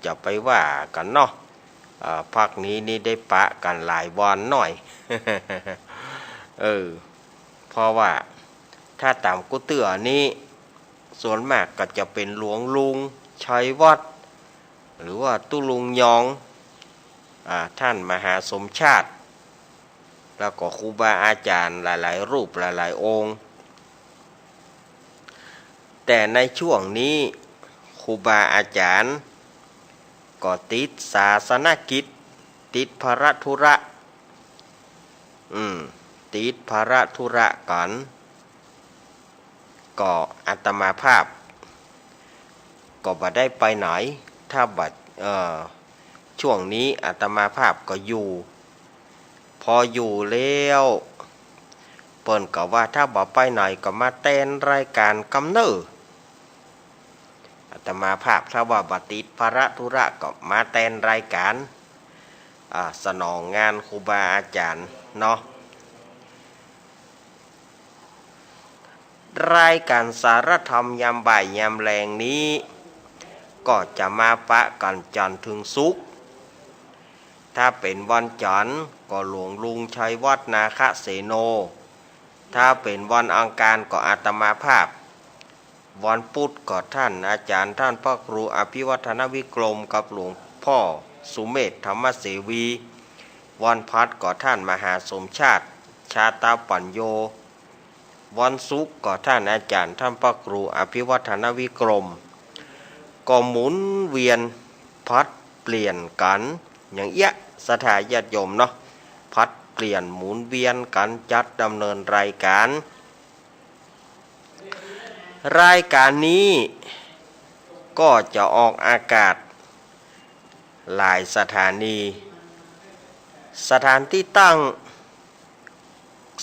จะไปว่ากันเนาะพักนี้นี่ได้ปะกันหลายวันหน่อย เพราะว่าถ้าตามกุเตือนี้ส่วนมากก็จะเป็นหลวงลุงชัยวัฒน์หรือว่าตุลุงยองท่านมหาสมชาติแล้วก็ครูบาอาจารย์หลายๆรูปหลายๆองค์แต่ในช่วงนี้ครูบาอาจารย์ก็ติดศาสนกิจติดภารธุระติดภารธุระกันก็อาตมาภาพก็บ่ได้ไปไหนถ้าบัดช่วงนี้อาตมาภาพก็อยู่พออยู่แล้วเปิ้นก็ว่าถ้าบ่ไปไหนก็มาเต้นรายการกำเนิดอาตมาภาพถ้าว่าบ่ติดภารธุระก็มาเต้นรายการสนองงานครูบาอาจารย์เนาะรายการสารธรรมยามบ่ายยามแลงนี้ก็จะมาปะกันจันทร์ถึงศุกร์ถ้าเป็นวันจันทร์ก็หลวงลุงชัยวัฒนาคเสโนถ้าเป็นวันอังคารก็อาตมาภาพวันพุธก็ท่านอาจารย์ท่านพระครูอภิวัฒนวิกรมกับหลวงพ่อสุเมธธรรมเสวีวันพัดก็ท่านมหาสมชาติชาตาปัญโยวันศุกร์ก็ท่านอาจารย์ท่านพระครูอภิวัฒนวิกรมก็หมุนเวียนพัดเปลี่ยนกันอย่างเอี้ยสถาญาติโยมเนาะพัดเปลี่ยนหมุนเวียนกันจัดดำเนินรายการนี้ก็จะออกอากาศหลายสถานีสถานที่ตั้ง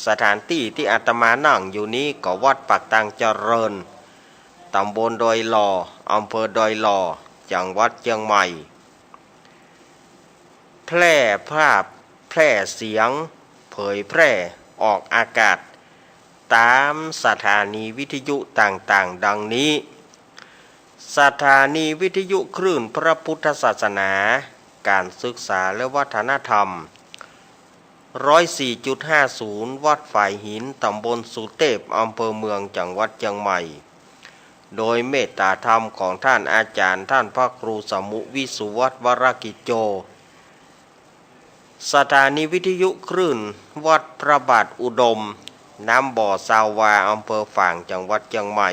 สถานที่ที่อาตมานั่งอยู่นี้ก็วัดปากตังเจริญตำบลดอยหล่ออำเภอดอยหล่อจังหวัดเชียงใหม่แพร่ภาพแพร่เสียงเผยแพร่ออกอากาศตามสถานีวิทยุต่างๆดังนี้สถานีวิทยุคลื่นพระพุทธศาสนาการศึกษาและวัฒนธรรม 104.50 วัดฝ่ายหินตำบลสุเทพอำเภอเมืองจังหวัดเชียงใหม่โดยเมตตาธรรมของท่านอาจารย์ท่านพระครูสมุวิสุวัฒน์วรกิจโจสถานีวิทยุคลื่นวัดพระบาทอุดมน้ำบ่อซาวาอำเภอฝางจังหวัดเชียงใหม่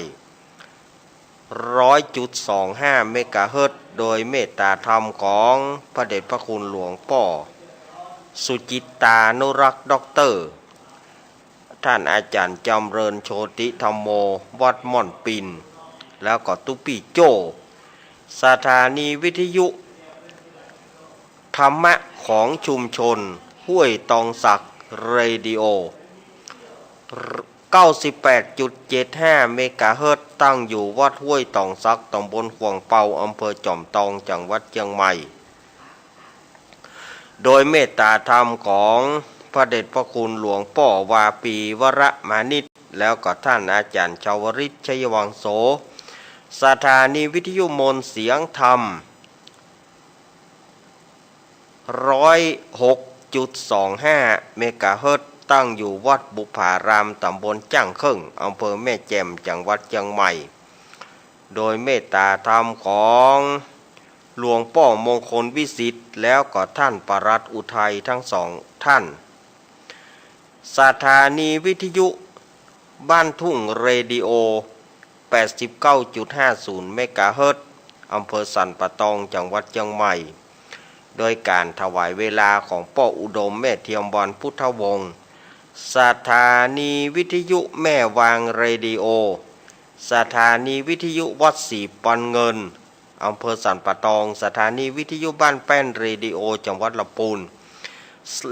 100.25 เมกะเฮิรตซ์โดยเมตตาธรรมของพระเดชพระคุณหลวงพ่อสุจิตตานุรักษ์ด็อกเตอร์ท่านอาจารย์จำเริญโชติธรรมโมวัดม่อนปินแล้วก็ตุปีโจสถานีวิทยุธรรมะของชุมชนห้วยตองสักเรดิโอ 98.75 เมกะเฮิรตซ์ตั้งอยู่วัดห้วยตองสักตำบลขวงเปาอำเภอจอมทองจังหวัดเชียงใหม่โดยเมตตาธรรมของพระเดชพระคุณหลวงพ่อวาปีวรมานิตแล้วก็ท่านอาจารย์ชาวริศชัยวังโสสถานีวิทยุมนต์เสียงธรรม 106.25 เมกะเฮิรตซ์ตั้งอยู่วัดบุพารามตำบลจ้างครึ่งอำเภอแม่แจ่มจังหวัดเชียงใหม่โดยเมตตาธรรมของหลวงพ่อมงคลวิสิทธิ์แล้วก็ท่านปรัตน์อุทัยทั้งสองท่านสถานีวิทยุบ้านทุ่งเรดิโอ 89.50 เมกะเฮิรตซ์อำเภอสันปะตองจังหวัดเชียงใหม่โดยการถวายเวลาของพ่ออุดมแม่เทียมวันพุทธวงศ์สถานีวิทยุแม่วางเรดิโอสถานีวิทยุวัดศรีปันเงินอำเภอสันปะตองสถานีวิทยุบ้านแป้นเรดิโอจังหวัดลำพูน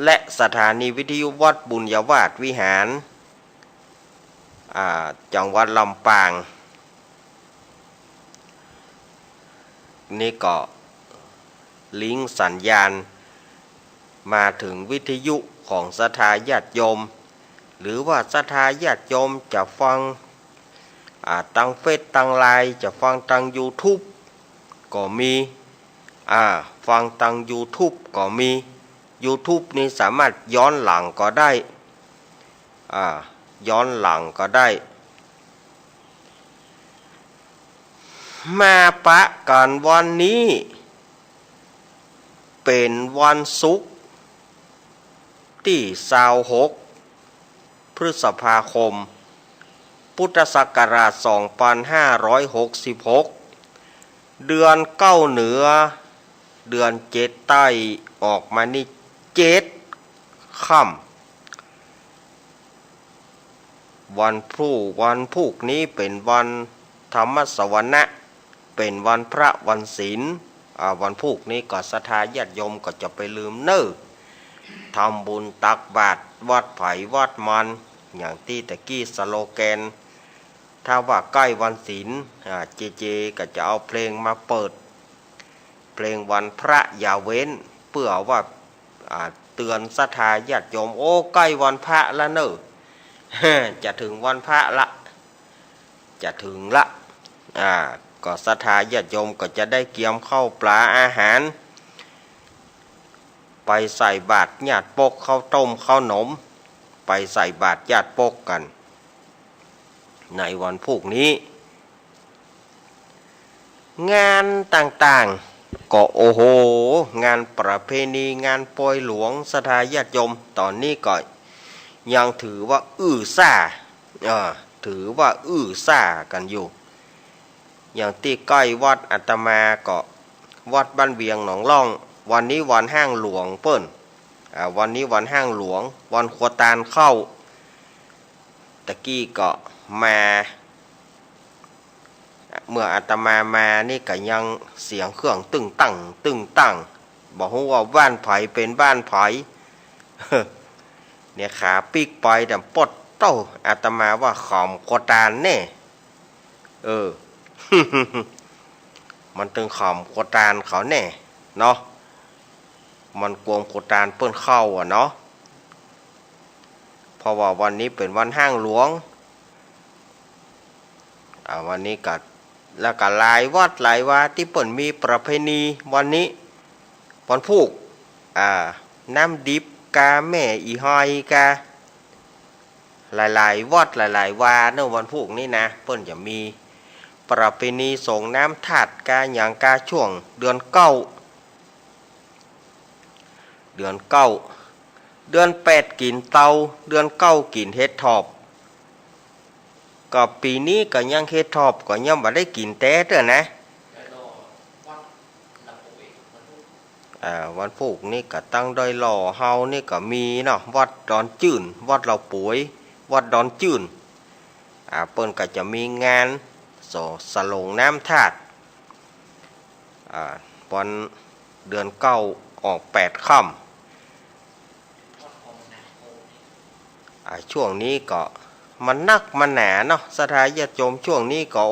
และสถานีวิทยุวัดบุญยวาสวิหารจังหวัดลำปางนี่ก็ลิงก์สัญญาณมาถึงวิทยุของศรัทธาญาติโยมหรือว่าศรัทธาญาติโยมจะฟังตั้งเฟซตั้งไลน์จะฟังตั้ง YouTube ก็มี ฟังทาง YouTube ก็มี YouTube นี่สามารถย้อนหลังก็ได้ย้อนหลังก็ได้มาปะกันวันนี้เป็นวันศุกร์ที่26พฤษภาคมพุทธศักราช2566เดือนเก้าเหนือเดือนเจ็ดใต้ออกมานี่เจ็ดค่ำวันพุธนี้เป็นวันธรรมสวนะเป็นวันพระวันศีลวันพุธนี้ก็ศรัทธาญาติโยมก็จะไปลืมทำบุญตักบาตรวัดไผ่วัดมันอย่างที่ตะกี้สโลแกนถ้าว่าใกล้วันศีลเจก็จะเอาเพลงมาเปิดเพลงวันพระอย่าเว้นเพื่อว่าเตือนศรัทธาญาติโยมโอ้ใกล้วันพระแล้วเนอะ จะถึงวันพระละจะถึงละก็ศรัทธาญาติโยมก็จะได้เกียมข้าวปลาอาหารไปใส่บาตรญาติปกข้าวต้มข้าวหนมไปใส่บาตรญาติปกกันในวันพุธนี้งานต่างๆก็โอ้โหงานประเพณีงานปล่อยหลวงศรัทธาญาติโยมตอนนี้ก็ยังถือว่าซ่ากันอยู่อย่างที่ใกล้วัดอาตมาก็วัดบ้านเวียงหนองล่องวันนี้วันห้างหลวงเปิ้นวันนี้วันห้างหลวงวันขวตาลเข้าตะกี้ก็มาเมื่ออาตมามานี่ก็ยังเสียงเครื่องตึงตั้งบอกว่าบ้านไผเป็นบ้านไผ เนี่ยขาปีกไปแต่ปดเต้าอาตมาว่าขอมขวตาลแน่ มันตึงขอมขวตาลเขาแน่เนาะมันกวงขวตาลเปิ้นเข้าเนาะเพราะว่าวันนี้เป็นวันห้างหลวงวันนี้ก็แล้วก็หลายวัดหลายว่าที่เปิ้นมีประเพณีวันนี้วันพุธน้ำดิบกาแม่อีหอยกาหลายๆวัดหลายๆว่าเนอะวันพุธนี้นะเปิ้นจะมีประเพณีส่งน้ำถาดกาอย่างกาช่วงเดือนเก้าเดือนแปดกินเตาเดือนเก้ากินเฮ็ดทอบก็ปีนี้ก็ยังเฮ็ดทอบก็ยังบ่ได้กินแต่เด้อนะวันพุธนี่ก็ตั้งดอยหล่อเฮานี่ก็มีเนาะวัดดอนจื่นวัดเราป่วยวัดดอนจื่นเปิ้นก็จะมีงานสลงน้ำธาตุวันเดือนเก้าออก8ค่ำช่วงนี้ก็มันนักมันหนาเนาะศรัทธาญาติโยมช่วงนี้ก็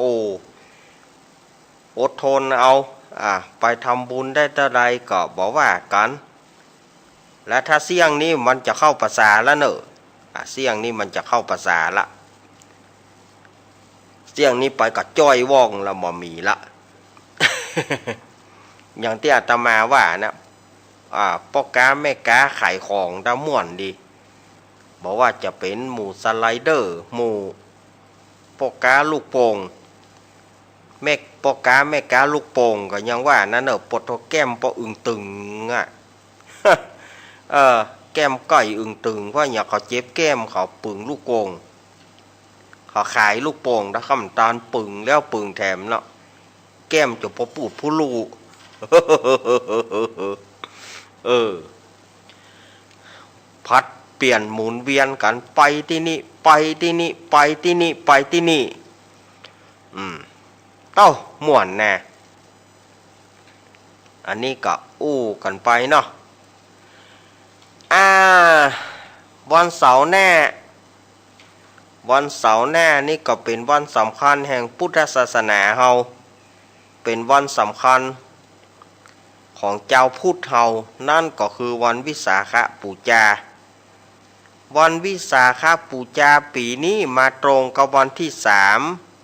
อดทนเอาไปทำบุญได้เท่าไรก็บอกว่ากันและถ้าเสี่ยงนี้มันจะเข้าภาษาแล้วเนอะเสี่ยงนี้มันจะเข้าภาษาละเสี่ยงนี้ไปก็จ้อยว่องแล้วบ่มีละ อย่างที่อาตมาว่านะพ่อค้าแม่ค้าขายของดาม่วนดีบอกว่าจะเป็นหมูสไลเดอร์หมูพ่อค้าลูกโป่งพ่อค้าแม่ค้าลูกโป่งก็ยังว่านั่นเนอะปดแก้มปออึ่งตึงแก้มก้อยอึ่งตึงเพราะอย่าเขาเจ็บแก้มเขาปึงลูกโป่งเขาขายลูกโป่งถ้าคำตอนปึงแล้วปึงแถมเนาะแก้มจะพอปูดผู้ลูก พัดเปลี่ยนหมุนเวียนกันไปที่นี่ไปที่นี่ไปที่นี่ไปที่นี่เต้าม่วนแน่อันนี้ก็กันไปเนาะวันเสาร์แน่นี่ก็เป็นวันสำคัญแห่งพุทธศาสนาเฮาเป็นวันสำคัญของเจ้าพุทธเฮานั่นก็คือวันวิสาขบูชาวันวิสาขบูชาปีนี้มาตรงกับวันที่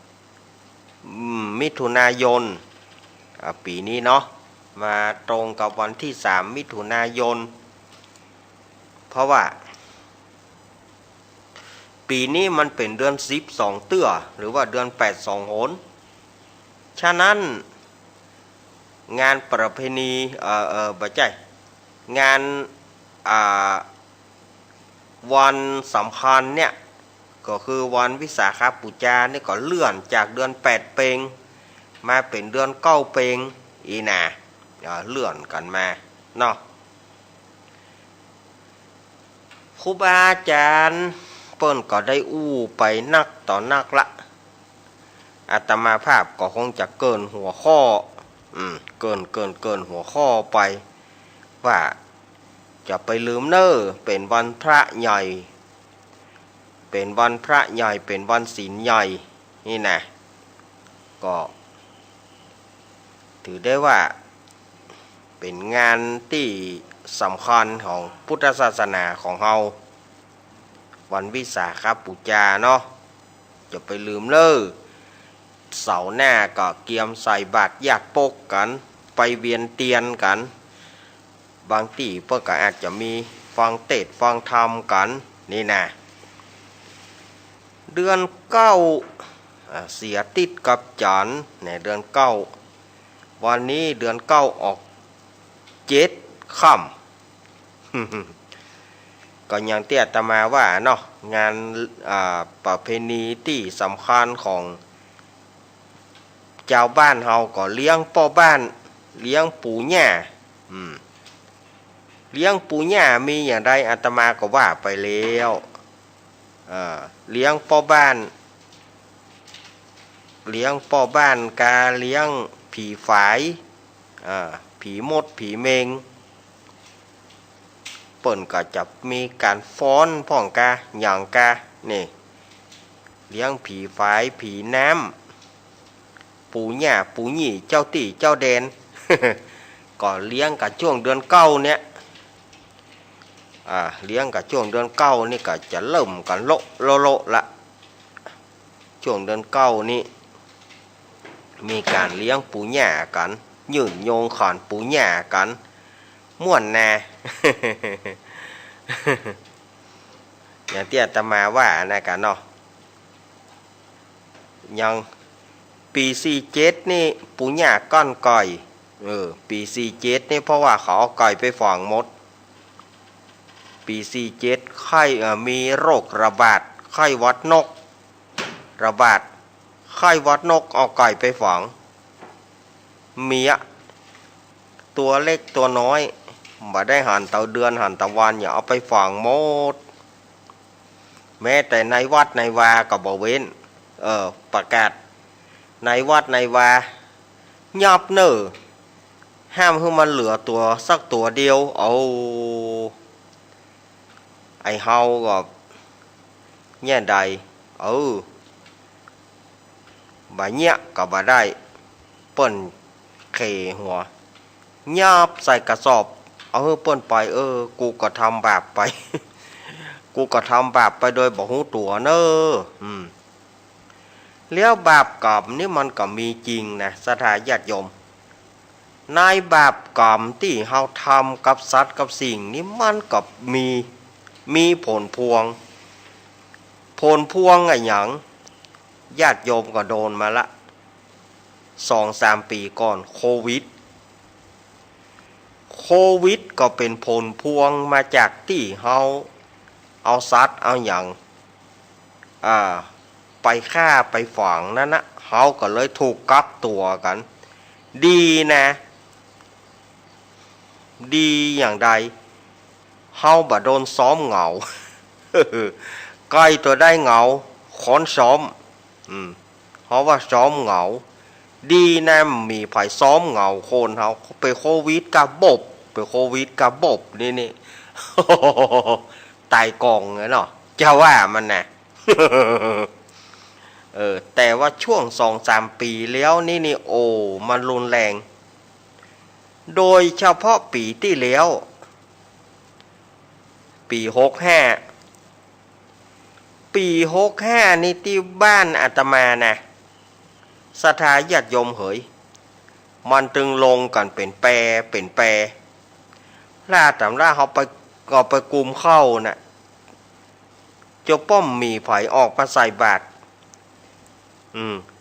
3มิถุนายนปีนี้เนาะ มาตรงกับวันที่3 มิถุนายนเพราะว่าปีนี้มันเป็นเดือน10 2เตื้อหรือว่าเดือน8 2โหนฉะนั้นงานประเพณีบ่ใช่งานวันสำคัญเนี่ยก็คือวันวิสาขบูชานี่ก็เลื่อนจากเดือน8เพ็งมาเป็นเดือน9เพ็งอีน่ะเลื่อนกันมาเนาะครูบาอาจารย์เปิ้นก็ได้อู้ไปนักต่อนักละอาตมาภาพก็คงจะเกินหัวข้อเกินหัวข้อไปว่าจะไปลืมเน้อเป็นวันพระใหญ่เป็นวันพระใหญ่เป็นวันศีลใหญ่นี่นะก็ถือได้ว่าเป็นงานที่สำคัญของพุทธศาสนาของเราวันวิสาขบูชาเนาะจะไปลืมเน้อเสาร์หน้าก็เกียมใส่บาตรญาติปกกันไปเวียนเทียนกันบางที่เพื่อก็อาจจะมีฟังเทศน์ฟังธรรมกันนี่นะเดือน9เสียติดกับจันทร์ในเดือน9วันนี้เดือน9ออก7 ค่ำก็อย่างที่อาตมาว่าเนาะงานประเพณีที่สำคัญของชาวบ้านเฮาก็เลี้ยงพ่อบ้านเลี้ยงปู่ย่าเลี้ยงปู่ย่ามีอย่างไรอาตมาก็ว่าไปแล้วเลี้ยงพ่อบ้านกาเลี้ยงผีฝายผีมดผีเมงเปิ่นก็จะมีการฟ้อนพ่องกาอย่างกานี่เลี้ยงผีฝายผีน้ำปู่ย่าปู่หยี่เจ้าตี่เจ้าแดน ก็เลี้ยงกับช่วงเดือน9เนี่ยเลี้ยงกับช่วงเดือน9นี่ก็จะเริ่มกันโลละช่วงเดือน9นี่มีการเลี้ยงปู่ย่ากันยืนโยงขอนปู่ย่ากันม่วนแน่ อย่างที่อาตมาว่านะกันเนาะยังปี47นี่ปู่ย่าก้อนก่อยปี47นี่เพราะว่าเขาเอาก่อยไปฝังมดปี47ไข้มีโรคระบาดไข้หวัดนกระบาดไข้หวัดนกเอาไก่ไปฝังเมียตัวเล็กตัวน้อยบ่ได้หันเตาเดือนหันตะวันอย่าเอาไปฝังหมดแม้แต่ในวัดในวาก็บ่เว้นประกาศในวัดในวายับเน้อห้ามให้มันเหลือตัวสักตัวเดียวไอเฮาก็แย่ใดบ่เนี้ยก็บ่ได้เปิ้นเขหัวยับใส่กระสอบเอาเปิ้นไปกูก็ทำบาปไป กูก็ทำบาปไปโดยบ่ฮู้ตัวเน้อแล้วบาปกรรมนี่มันก็มีจริงนะศรัทธาญาติโยมในบาปกรรมที่เฮาทำกับสัตว์กับสิ่งนี้มันก็มีผลพวงไงหยังญาติโยมก็โดนมาละ 2-3 ปีก่อนโควิดก็เป็นผลพวงมาจากที่เฮาเอาสัตว์เอาหยังไปฆ่าไปฝังนั่นนะเฮาก็เลยถูกกักตัวกันดีนะดีอย่างใดเฮาบ่โดนซ้อมเหงา ไก่ตัวได้เหงาค้อนซ้อมเพราะว่าซ้อมเหงาดีนะมีไผซ้อมเหงาคนเฮาไปโควิดกับบนี่ ตายกองเนาะจะว่ามันนะ แต่ว่าช่วง 2-3 ปีแล้วนี่มันรุนแรงโดยเฉพาะปีที่แล้วปี65นี่ที่บ้านอาตมานะศรัทธาญาติโยมเหย มันจึงลงกันเป็นแปรเป็นแปรล่าตำล่าเขาไปกลุ่มเข้าน่ะเจ้าป้อมมีไผออกมาใส่บาตร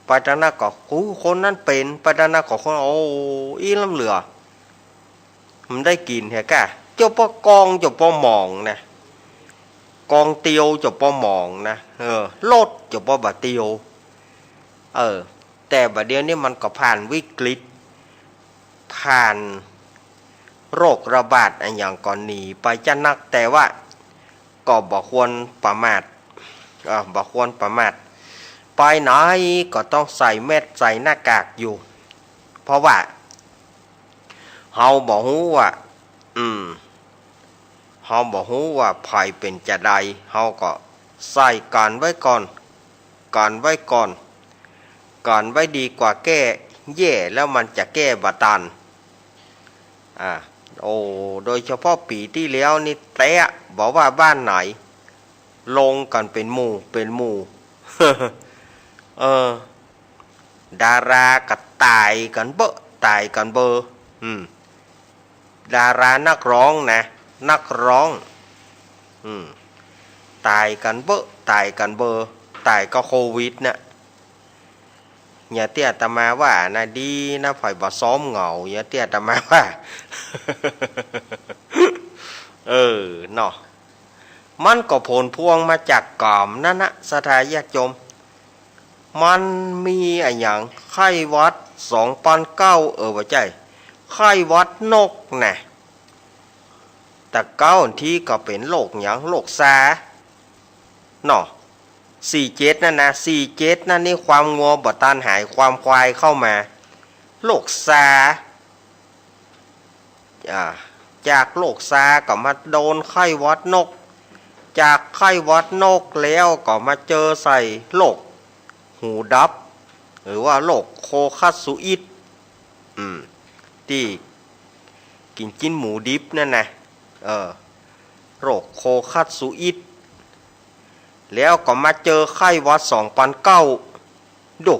ปัจจนาก็คนนั้นเป็นปัจจนาก็คนโอ้อีลำเหลือมันได้กินเหรอกะเจ้าป้อกองเจ้าป้อมองนะกองเตียวเจ้าป้อมองนะโลดเจ้าป้อบะเตียวแต่บัดเดี๋ยวนี้มันก็ผ่านวิกฤตผ่านโรคระบาดอย่างก่อนหนีไปจะนักแต่ว่าก็บ่ควรประมาทบ่ควรประมาทไปไหนก็ต้องใส่แมสใส่หน้ากากอยู่เพราะว่าเฮาบ่ฮู้ว่าเฮาบ่ฮู้ว่าภัยเป็นจะใดเฮาก็ใส่กันไว้ก่อนกันไว้ก่อนกันไว้ดีกว่าแก้แย่แล้วมันจะแก้บ่ทันโดยเฉพาะปีที่แล้วนี่แตะบอกว่าบ้านไหนลงกันเป็นหมู่เป็นหมู่ ดาราก็ตายกันเบอะตายกันเบอร์ดารานักร้องนะนักร้องตายกันเบอะตายกันเบอร์ตายก็โควิดนะอย่าเตี้ยตมาว่านะดีนะไผ่บ่ซ้อมเหงาอย่าเตี้ยตมาว่า เนาะมันก็ผลพวงมาจากกล่อมนั่นนะสถานญาติโยมมันมีอะไรอย่างไข้หวัด2009ว่าใจไข้หวัดนกนะแต่เก้าที่ก็เป็นโรคอย่างโรคซาเนาะ47นั่นนะ47นั่นนี่ความงัวบ่ต้านหายความควายเข้ามาโรคซาจากโรคซาก็มาโดนไข้หวัดนกจากไข้หวัดนกแล้วก็มาเจอใส่โรคหูดับหรือว่าโรคโคคัสซูอิดที่กินหมูดิบนั่นนะโรคโคคัสซูอิดแล้วก็มาเจอไข้หวัด2009ดู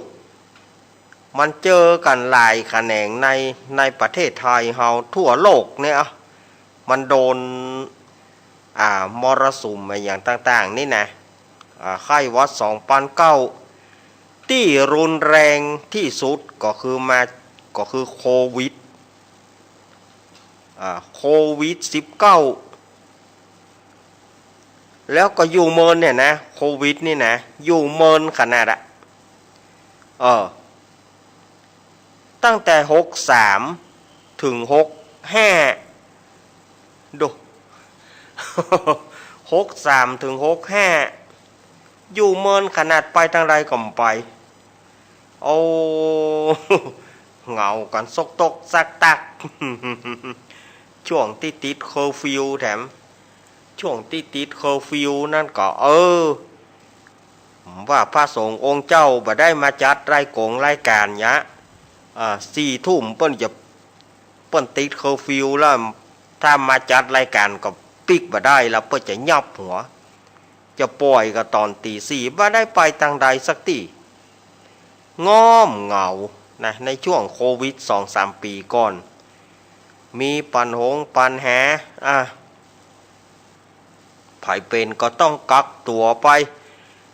มันเจอกันหลายแขนงในประเทศไทยเฮาทั่วโลกเนี่ยมันโดนมรสุมอย่างต่างๆนี่นะไข้หวัด2009ที่รุนแรงที่สุดก็คือโควิด19แล้วก็อยู่เมินเนี่ยนะโควิดนี่นะอยู่เมินขนาดตั้งแต่63ถึง65ดู63ถึง65อยู่เมินขนาดไปทางใดก็ไปเหงากันซกตกซักตัก ช่วงที่ติดเคอร์ฟิวแถมช่วงที่ติดเคอร์ฟิวนั่นก็ว่าพระสงฆ์องค์เจ้าบ่ได้มาจัดรายการเนี้ย4 ทุ่มเปิ้นติดเคอร์ฟิวแล้วถ้ามาจัดรายการก็ปิกบ่ได้แล้วเปิ้นจะยับหัวจะปล่อยก็ตอนตี 4บ่ได้ไปทางใดสักทีง้อมเหงานะในช่วงโควิด 2-3 ปีก่อนมีปัญหาไผเป็นก็ต้องกักตัวไป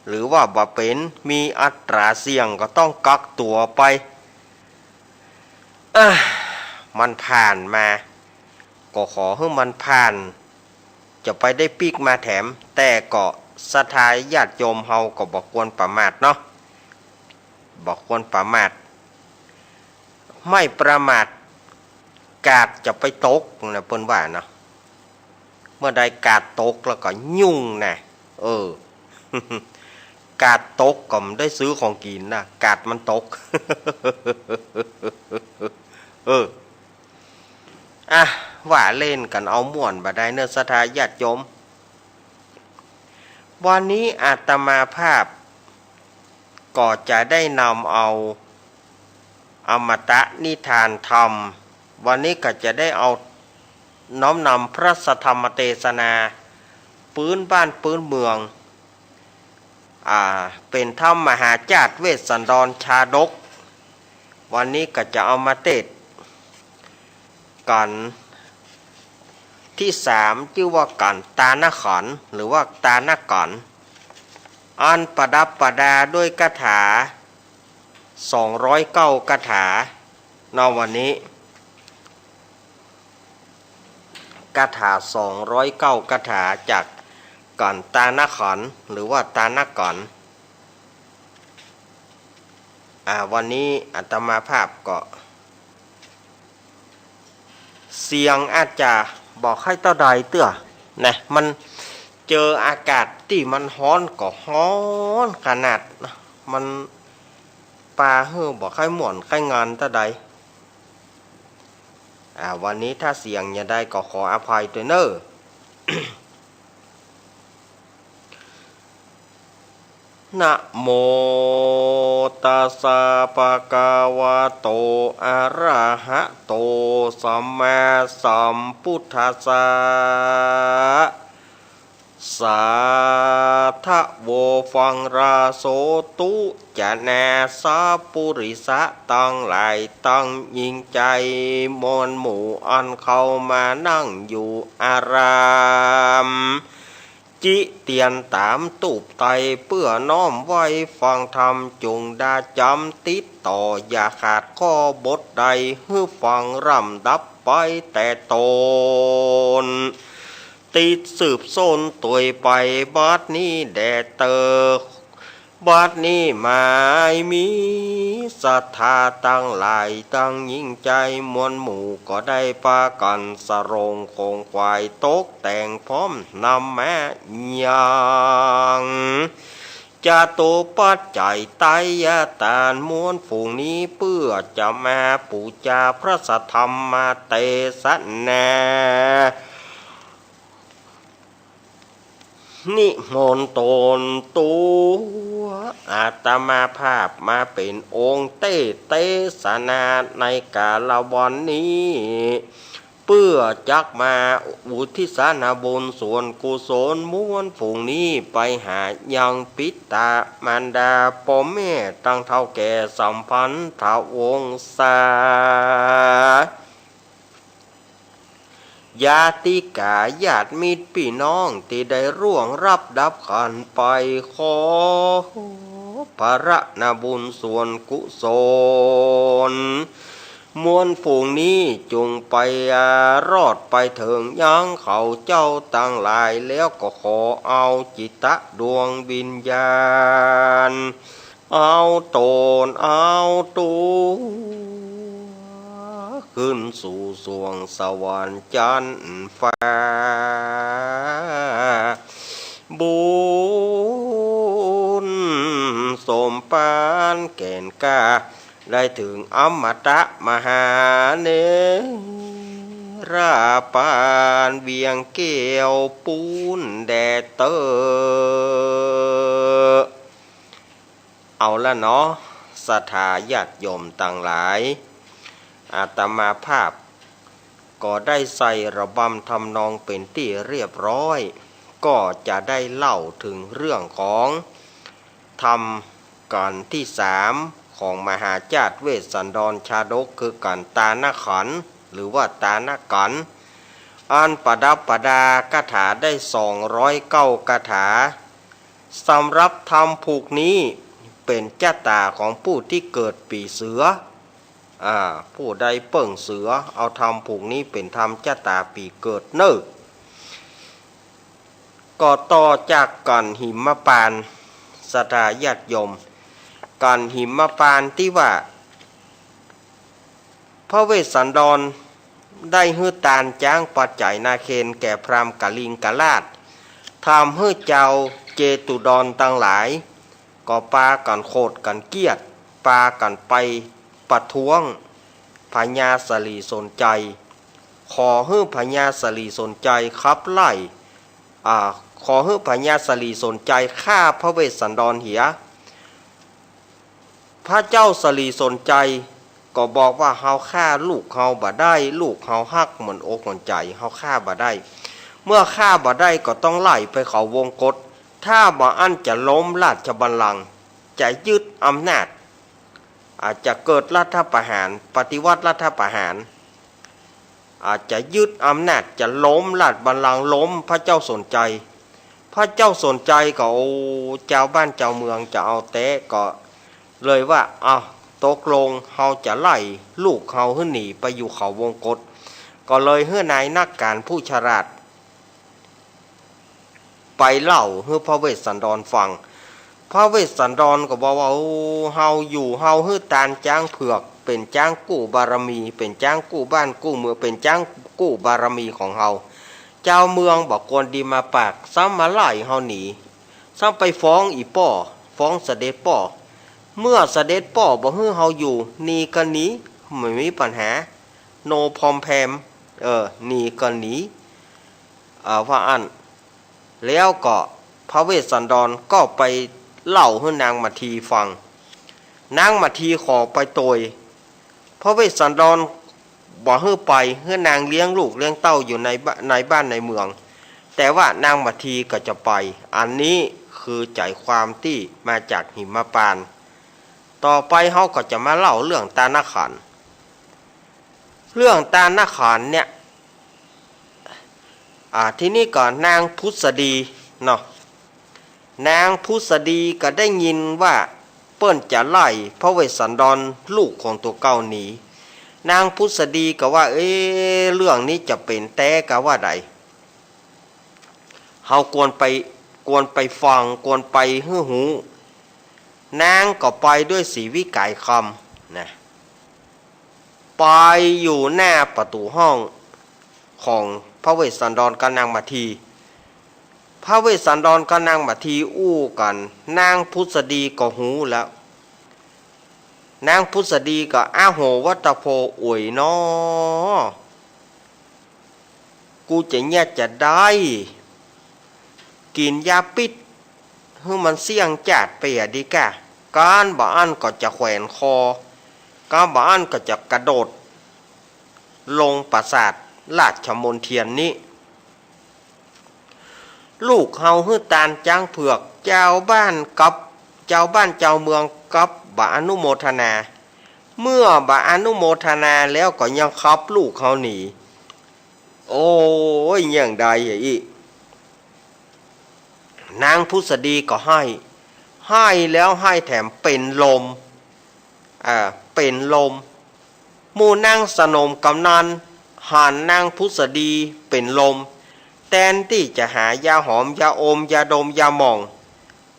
หรือว่าบ่เป็นมีอัตราเสี่ยงก็ต้องกักตัวไปมันผ่านมาก็ขอให้มันผ่านจะไปได้ปีกมาแถมแต่ก็ศรัทธาญาติโยมเฮาก็บ่ควรประมาทเนาะบ่ควรประมาทไม่ประมาทกาดจะไปตกนะเปิ้นว่าเนาะเมื่อใดกาดตกแล้วก็ยุ่งนะกาดตกก็ไม่ได้ซื้อของกินนะกาดมันตก ว่าเล่นกันเอาม่วนบ่ได้เนื้อศรัทธาญาติโยมวันนี้อาตมาภาพก็จะได้นำเอาอมตะนิทานธรรมวันนี้ก็จะได้เอาน้อมนำพระสัทธรรมเทศนาปื้นบ้านปื้นเมืองเป็นธรรมมหาจาตุเวสสันดรชาดกวันนี้ก็จะเอามาเทศ กันที่สามชื่อว่ากันตานขอนหรือว่าตานก่อนอันประดับประดาด้วยคาถา209คาถานวันนี้คาถา209คาถาจากก่อนตานขอนหรือว่าตานก่อนวันนี้อาตมาภาพก็เสียงอาจจะบอกให้เต้าใดเตื้อนะมันเจออากาศที่มันร้อนก็ร้อนขนาดมันปลาบอกให้หม่วนให้งานเต้าใดวันนี้ถ้าเสียงอย่าได้ก็ขออภัยด้วยเนอะนะโมตัสสะภะคะวะโตอะระหะโตสัมมาสัมพุทธัสสะสาธะโวฟังราโสตุจะแนสาปุริสะตั้งหลายตั้งยิ่งใจมวลหมู่อันเข้ามานั่งอยู่อารามจิเตียนตามตูบไตเพื่อน้อมไว้ฟังธรรมจงดาจำติดต่ออย่าขาดข้อบทใดให้ฟังรำดับไปแต่ตนติดสืบส้นตัวไปบัดนี้แดเตอบัดนี้หมายมีศรัทธาตั้งหลายตั้งยิ่งใจมวลหมู่ก็ได้ปากันสรงคงควายตกแต่งพร้อมนำแม่ยังจะโตปัจจัยไตยตานมวลฝูงนี้เพื่อจะมาปูจาพระสัทธรรมมาเตสนานิมนต์ตนตัวอาตมาภาพมาเป็นองค์เตสนาในกาลวันนี้เพื่อจักมาอุทิศนาบุญส่วนกุศลม้วนฝูงนี้ไปหายังปิตามารดาพ่อแม่ตั้งเท่าแก่สัมพันธวงศาญาติกาญาติมิตรพี่น้องที่ได้ร่วงรับดับขันไปขอพระนาบุญส่วนกุศลมวลฝูงนี้จงไปรอดไปถึงยังเขาเจ้าตั้งหลายแล้วก็ขอเอาจิตดวงวิญญาณเอาตนเอาตัวขึ้นสู่สวงสวรรค์จันทร์ฟ้าบุญสมปานแก่นกาได้ถึงอมตะมหาเนราปานเวียงเกี่ยวปูนแดดเตอเอาละเนาะศรัทธาญาติโยมต่างหลายอาตมาภาพก็ได้ใส่ระบำทำนองเป็นที่เรียบร้อยก็จะได้เล่าถึงเรื่องของธรรมกันที่สามของมหาจารย์เวสสันดรชาดกคือกันตานขันหรือว่าตานกันอันประดับประดาคาถาได้209คาถาสำหรับธรรมผูกนี้เป็นชะตาของผู้ที่เกิดปีเสือผู้ใดเปิ่งเสือเอาธรรมผูกนี้เป็นธรรมชะตาปีเกิดเนิ่ก็ต่อจากกันหิมปานศรัทธาญาติโยมกันหิมปานที่ว่าพระเวสสันดรได้ฮื้อตานจ้างปัจจัยนาเคนแก่พราหมณ์กลิงกลาดทำให้เจ้าเจตุดรตั้งหลายก็ปากันโคดกันเกียดปากันไปประท้วงพญาสลีสนใจขอให้พญาสลีสนใจขับไล่ขอให้พญาสลีสนใจฆ่าพระเวสสันดรเหียพระเจ้าสลีสนใจก็บอกว่าเฮาฆ่าลูกเฮาบ่ได้ลูกเฮาฮักเหมือนอกเหมือนใจเฮาฆ่าบ่ได้เมื่อฆ่าบ่ได้ก็ต้องไล่ไปเขาวงกฏถ้าบ่อั้นจะล้มราชบัลลังก์จะยึดอำนาจอาจจะเกิดรัฐประหารปฏิวัติรัฐประหาร อาจจะยึดอำนาจจะล้มราชบัลลังก์ล้มพระเจ้าสนใจพระเจ้าสนใจก็โอ้เจ้าบ้านเจ้าเมืองจะเอาแตะก็เลยว่าตกลงเฮาจะไล่ลูกเขาให้หนีไปอยู่เขาวงกฏก็เลยให้นายนักการผู้ฉลาดไปเล่าให้พระเวสสันดรฟังพระเวสสันดรก็บอกว่าเฮาอยู่เฮาให้ตานจ้างเผือกเป็นจ้างกู้บารมีเป็นจ้างกู้บ้านกู้เมืองเป็นจ้างกู้บารมีของเฮาเจ้าเมืองบอกกวนดีมาปากซ้ำมาไล่เฮาหนีซ้ำไปฟ้องอีป้อฟ้องเสด็จป้อเมื่อเสด็จป้อบอกให้เฮาอยู่หนีก็หนีไม่มีปัญหาโนพอมแพมหนีก็หนีว่าอันแล้วก็พระเวสสันดรก็ไปเล่าให้นางมัททีฟังนางมัททีขอไปโตยพระเวสสันดรบอกให้ไปให้นางเลี้ยงลูกเลี้ยงเต้าอยู่ในบ้านในเมืองแต่ว่านางมัททีก็จะไปอันนี้คือใจความที่มาจากหิมพานต์ต่อไปเขาก็จะมาเล่าเรื่องตานาขันเรื่องตานาขันเนี่ยที่นี่ก่อนนางพุทธดีเนาะนางพุทธดีก็ได้ยินว่าเปิ้นจะไล่พระเวสสันดรลูกของตัวเก่าหนีนางพุทธดีก็ว่าเรื่องนี้จะเป็นแต่ก็ว่าใดเฮากวนไปฟังกวนไปฮื้อหูนางก็ไปด้วยสีวิกายคำนะไปอยู่หน้าประตูห้องของพระเวสสันดรกับนางมัททีพระเวสสันดรกับนางมัททีอู้กันนางพุทธดีก็หูแล้วนางพุทธดีก็โหวัตโพอวยน้อกูจะเนี่ยจะได้กินยาปิดให้มันเสี่ยงจัดไปดีกะการบ่อันก็จะแขวนคอการบ่อันก็จะกระโดดลงปราสาทราชมนเทียนนี้ลูกเฮาฮื้อตานจ้างเผือกเจ้าบ้านเจ้าเมืองกับบาอนุโมทนาเมื่อบาอนุโมทนาแล้วก็ยังขับลูกเขาหนีโอ้ยอย่างใดอีนางพุทธดีก็ให้แล้วให้แถมเป็นลมเป็นลมหมู่นางสนมกำนันหันนางพุทธดีเป็นลมแทนที่จะหายาหอมยาอมยาดมยาหม่อง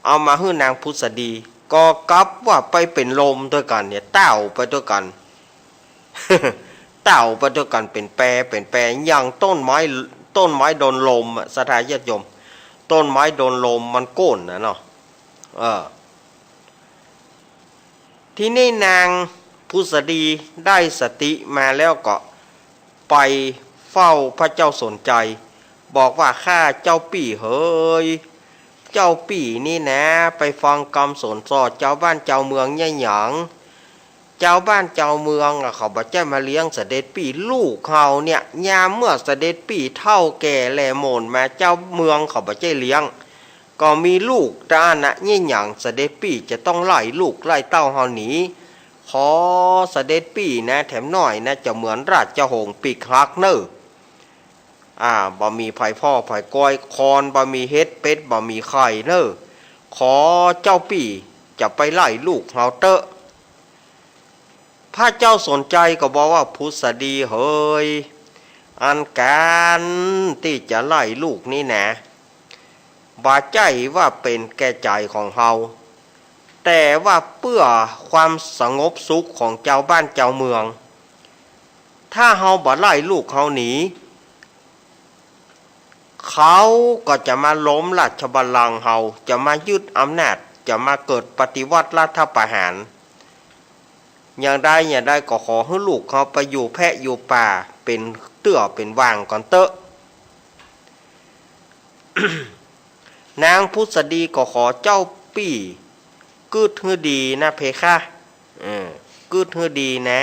เอามาให้นางพุทธดีก็กลับว่าไปเป็นลมด้วยกันเนี่ยเต้าไปด้วยกัน เต้าไปด้วยกันเป็นแปรอย่างต้นไม้โดนลมสถาญาติโยมต้นไม้โดนลมมันโก้นนะเนาะที่นี่นางพุทธดีได้สติมาแล้วก็ไปเฝ้าพระเจ้าสนใจบอกว่าข้าเจ้าปี่เฮ้ยเจ้าปี่นี่นะไปฟังคำสอนสอดเจ้าบ้านเจ้าเมืองเนี่ยหยังเจ้าบ้านเจ้าเมืองเขาบอกจะมาเลี้ยงเสด็จปี่ลูกเขาเนี่ยยามเมื่อเสด็จปี่เท่าแก่แลโมนมาเจ้าเมืองเขาบอกจะเลี้ยงก็มีลูกด้านนะเนี่ยหยังเสด็จปี่จะต้องไล่ลูกไล่เต้าเฮาหนีขอเสด็จปี่นะแถมหน่อยนะจะเหมือนราชหงส์ปีกฮักเนอบ่มีไผ่พ่อไผ่ก้อยคอนบ่มีเฮ็ดเป็ดบ่มีไข่เนอขอเจ้าปี่จะไปไล่ลูกเฮาเตอะพระเจ้าสนใจก็บอกว่าพุทธดีเฮ้ยอันการที่จะไล่ลูกนี่นะบาใจว่าเป็นแก่ใจของเฮาแต่ว่าเพื่อความสงบสุขของเจ้าบ้านเจ้าเมืองถ้าเฮาบ่ไล่ลูกเฮาหนีเขาก็จะมาล้มราชบัลลังก์เฮาจะมายึดอำนาจจะมาเกิดปฏิวัติรัฐประหารอย่างใดก็ขอให้ลูกเขาไปอยู่แพะอยู่ป่าเป็นเตื้อเป็นว่างก่อนเตอะ นางพุทธดีก็ขอเจ้าปี่กึดฮือดีนะเพคะกึดฮือดีนะ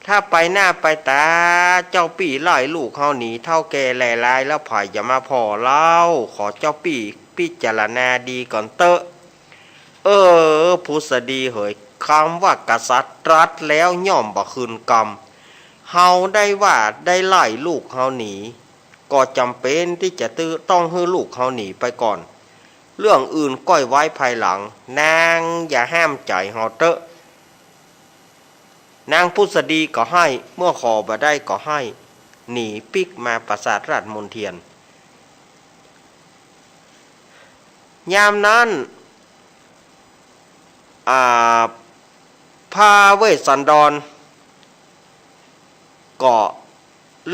ถ้าไปหน้าไปตาเจ้าปี่ไล่ลูกเขาหนีเท่าแก่แหล่ลายแล้วผ่ายอย่ามาพอเล่าขอเจ้าปี่พิจารณาดีก่อนเตอะพุทธดีเหยคำว่ากษัตริย์ตรัสแล้วย่อมบ่คืนกรรม เฮาได้ว่าได้ไล่ลูกเฮาหนีก็จำเป็นที่จะต้องให้ลูกเฮาหนีไปก่อนเรื่องอื่นก้อยไว้ภายหลังนางอย่าห้ามใจเฮาเตอะนางพุทธดีก็ให้เมื่อขอบ่ได้ก็ให้หนีปิกมาปราสาทราชมนเทียนยามนั้นพาเวสสันดรก็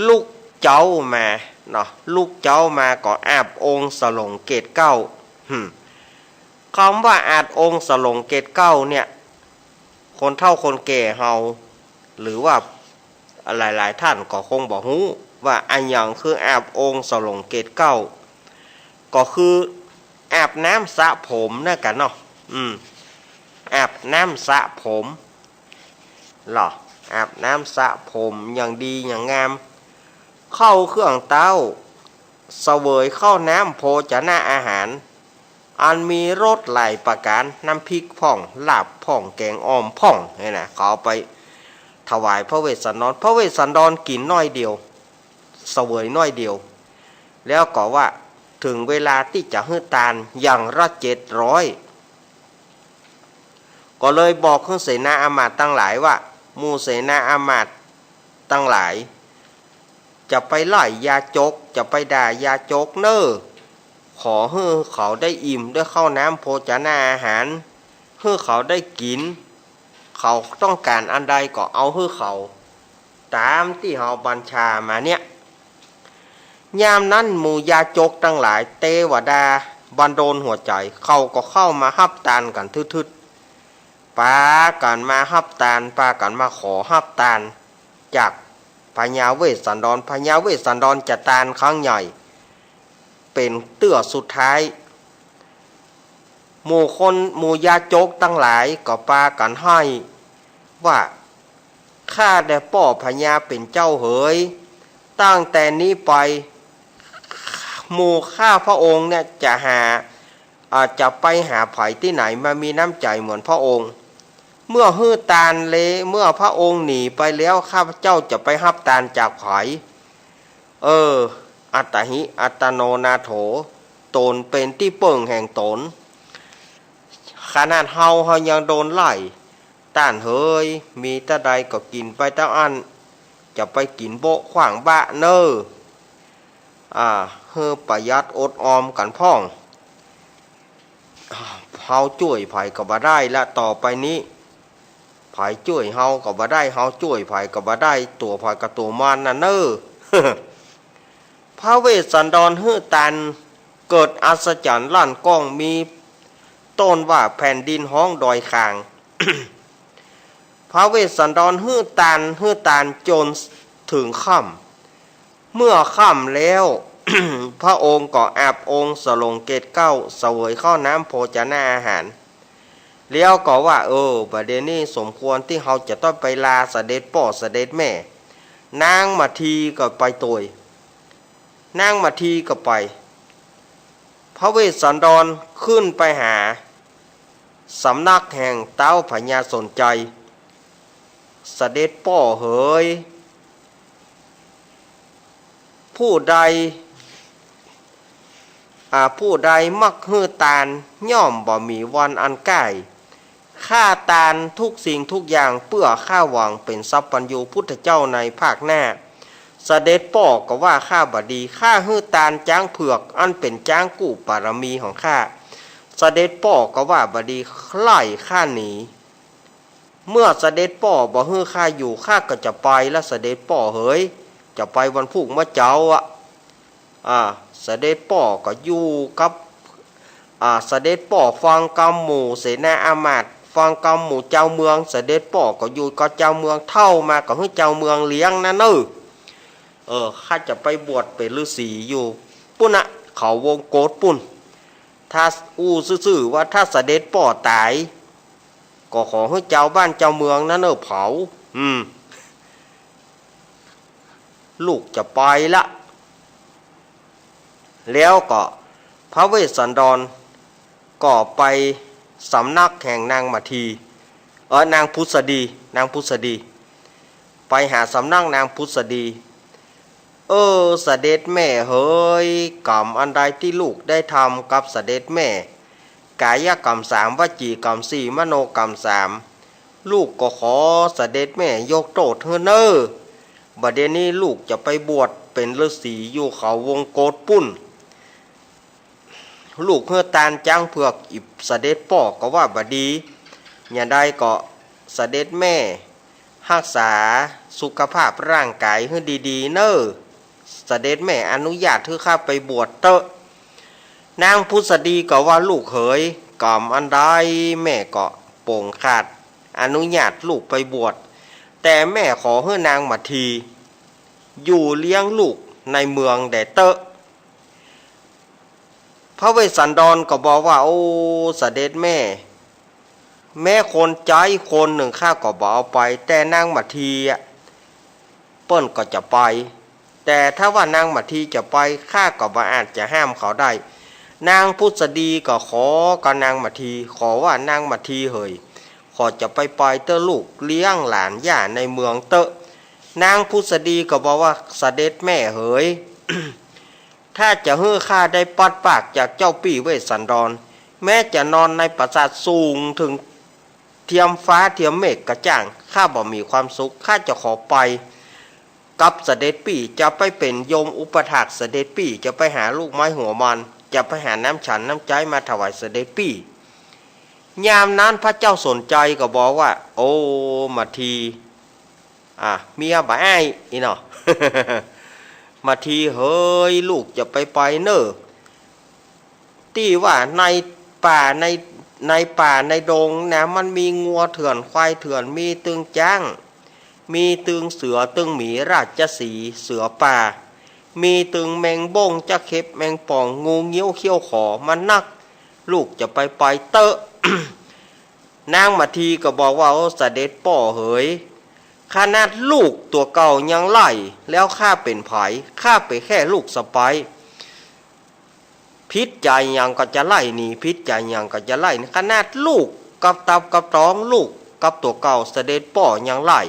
ลูกเจ้ามาเนาะลูกเจ้ามาก็อาบองค์สลงเกตเก้าคำว่าอาบองค์สลงเกตเก้าเนี่ยคนเฒ่าคนแก่เฮาหรือว่าหลายๆท่านก็คงบอกฮู้ว่าอันอย่างคืออาบองค์สลงเกตเก้าก็คืออาบน้ำสระผมนะกันเนาะอาบน้ำสระผมหรออาบน้ำสระผมอย่างดีอย่างงามเข้าเครื่องเต้าเสวยเข้าน้ำโภชนะอาหารอันมีรสหลายประการน้ำพริกพ่องลาบพ่องแกงอ้อมพ่องนี่นะเขาไปถวายพระเวสสันดรพระเวสสันดรกินน้อยเดียวเสวยน้อยเดียวแล้วก็ว่าถึงเวลาที่จะฮื้อตานอย่างละ700ก็เลยบอกขึ้นเสนาอามาตย์ตั้งหลายว่าหมู่เสนาอามาตย์ตั้งหลายจะไปไล่ยาจกจะไปด่ายาจกเน้อขอให้เขาได้อิ่มด้วยข้าวน้ำโภชนาอาหารให้เขาได้กินเขาต้องการอันใดก็เอาให้เขาตามที่เขาบัญชามาเนี่ยยามนั้นหมู่ยาจกตั้งหลายเทวดาบันดาลหัวใจเขาก็เข้ามาฮับตานกันทึดๆปากันมาฮับตานปากันมาขอฮับตานจากพญาเวสสันดรพญาเวสสันดรจะตานครั้งใหญ่เป็นเตื้อสุดท้ายหมู่ยาจกตั้งหลายก็ปากันให้ว่าข้าได้ป่อพญาเป็นเจ้าเหยตั้งแต่นี้ไปหมู่ข้าพระองค์เนี่ยจะไปหาไผ่ที่ไหนมามีน้ำใจเหมือนพระองค์เมื่อฮื้อตาลเลเมื่อพระองค์หนีไปแล้วข้าพเจ้าจะไปฮับตาลจากไผ่อัตหิอัตโนนาโถตนเป็นที่เปิงแห่งตนขนาดเฮายังโดนไล่ต้านเฮยมีตะใดก็กินไปตะอันจะไปกินโบะขวางบะเนอเฮอประหยัดอดออมกันพ่องเฮาช่วยไผ่ก็บ่ได้ละต่อไปนี้ไผ่ช่วยเฮาก็บ่ได้เฮาช่วยไผ่ก็บ่ได้ตัวไผ่กับตัวมันน่ะเนอ พระเวสสันดรฮื้อตันเกิดอัศจรรย์ลั่นก้องมีต้นว่าแผ่นดินห้องดอยคาง พระเวสสันดรฮื้อตานจนถึงค่ำเมื่อค่ำแล้ว พระองค์ก็อาบองค์สลงเกตเก้าเสวยข้าวน้ำโภชนาอาหารแล้วก็ว่าประเดี๋ยวนี้สมควรที่เขาจะต้องไปลาเสด็จพ่อเสด็จแม่นางมาทีก็ไปตัวนางมาทีก็ไปพระเวสสันดรขึ้นไปหาสำนักแห่งเต้าพญาสนใจเสด็จพ่อเอ๋ยผู้ใดมักฮื้อตาลย่อมบ่มีวันอันใกล้ข้าตาลทุกสิ่งทุกอย่างเพื่อข้าหวังเป็นสัพพัญญูพุทธเจ้าในภาคหน้าเสด็จพ่อก็ว่าข้าบดีข้าฮื้อตาลจ้างเผือกอันเป็นจ้างกู้บารมีของข้าเสด็จพ่อก็ว่าบดีไล่ข้าหนีเมื่อเสด็จพ่อบ่ฮื้อข้าอยู่ข้าก็จะไปแล้วเสด็จพ่อเฮ้ยจะไปวันพุ่งมะเจ้าเสด็จพ่อก็อยู่กับเสด็จพ่อฟังกำหมู่เสนาอามาตย์ฟังกำหมู่เจ้าเมืองเสด็จพ่อก็อยู่กับเจ้าเมืองเท่ามาก็ให้เจ้าเมืองเลี้ยงนะข้าจะไปบวชเป็นฤาษีอยู่ปุ่นเขาวงโกฏปุ่นถ้าซื่อว่าถ้าเสด็จพ่อตายก็ขอให้เจ้าบ้านเจ้าเมืองนั้นเผาลูกจะไปละแล้วก็พระเวสสันดรก็ไปสำนักแห่งนางมาทีนางพุทธดี ไปหาสำนักนางพุทธดีเสด็จแม่เฮ้ยกรรมอันใดที่ลูกได้ทำกับเสด็จแม่กายกรรม3วจีกรรม4มโนกรรม3ลูกก็ขอเสด็จแม่ยกโทษเธอเนอบัดเดี๋ยวนี้ลูกจะไปบวชเป็นฤาษีอยู่เขาวงโกดปุ้นลูกเฮือตานจ้างเผือกอิบเสด็จป่อก็ว่าบดีอย่าได้ก็เสด็จแม่รักษาสุขภาพร่างกายให้ดีๆเนอเสด็จแม่อนุญาตให้ข้าไปบวชเตอะนางพุทธดีก็ว่าลูกเขยกรรมอันใดแม่ก็โป่งขาดอนุญาตลูกไปบวชแต่แม่ขอให้นางมาทีอยู่เลี้ยงลูกในเมืองแดเตอะพระเวสสันดรก็บอกว่าโอ้เสด็จแม่คนใจคนหนึ่งข้าก็บอกเอาไปแต่นางมาทีเปิ้นก็จะไปแต่ถ้าว่านางมาทีจะไปข้าก็บ่อาจจะห้ามเขาได้นางพุทธดีก็ขอกับนางมาทีขอว่านางมาทีเฮยขอจะไปเตอลูกเลี้ยงหลานย่าในเมืองเตอะนางพุทธดีก็บอกว่าเสด็จแม่เฮย ถ้าจะให้ข้าได้ปัดปากจากเจ้าปี่เวสสันดรแม้จะนอนในปราสาทสูงถึงเทียมฟ้าเทียมเมฆกระจ่างข้าบ่มีความสุขข้าจะขอไปกับเสด็จปี่จะไปเป็นโยมอุปถากเสด็จปี่จะไปหาลูกไม้หัวมันจะไปหาน้ำฉันน้ำใจมาถวายเสด็จปี่ยามนั้นพระเจ้าสนใจก็บอกว่าโอ้มาทีเมียบ่อ้ายอีเนาะ มาทีเฮ้ยลูกจะไปเนอที่ว่าในป่าในดงนะมันมีงัวเถื่อนควายเถื่อนมีตึงจ้างมีตึงเสือตึงหมีราชสีห์เสือป่ามีตึงแมงบ้งจะเข็บแมงป่องงูเงี้ยวเขี้ยวขอมันนักลูกจะไปเตอะ นางมาทีก็บอกว่าเสด็จป่อเฮ้ยขนาดลูกตัวเก่ายังไล่แล้วข้าเป็นไผข้าไปแค่ลูกสะใภ้พิษใจยังก็จะไล่หนีพิษใจยังก็จะไล่ขนาดลูกกับตับกับท้องลูกกับตัวเก่าเสด็จป่อยังไล่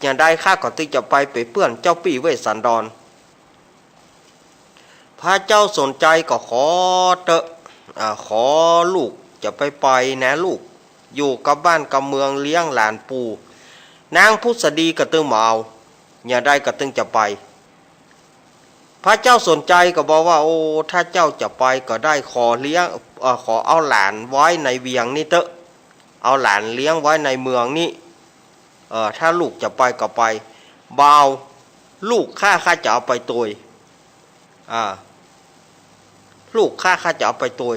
อย่างใดข้าก็ตึงจะไปเปื้อนเจ้าปี่เวสสันดรพระเจ้าสนใจก็ขอเตอะขอลูกจะไปนะลูกอยู่กับบ้านกับเมืองเลี้ยงหลานปู่นางพุทธดีก็ตึงมาเอาอย่าได้ก็ตึงจะไปพระเจ้าสนใจก็บอกว่าโอ้ถ้าเจ้าจะไปก็ได้ขอเลี้ยงขอเอาหลานไว้ในเวียงนี่เตอะเอาหลานเลี้ยงไว้ในเมืองนี่ถ้าลูกจะไปก็ไปบ่าวลูกข้าจะเอาไปตัวลูกข้าจะเอาไปตัว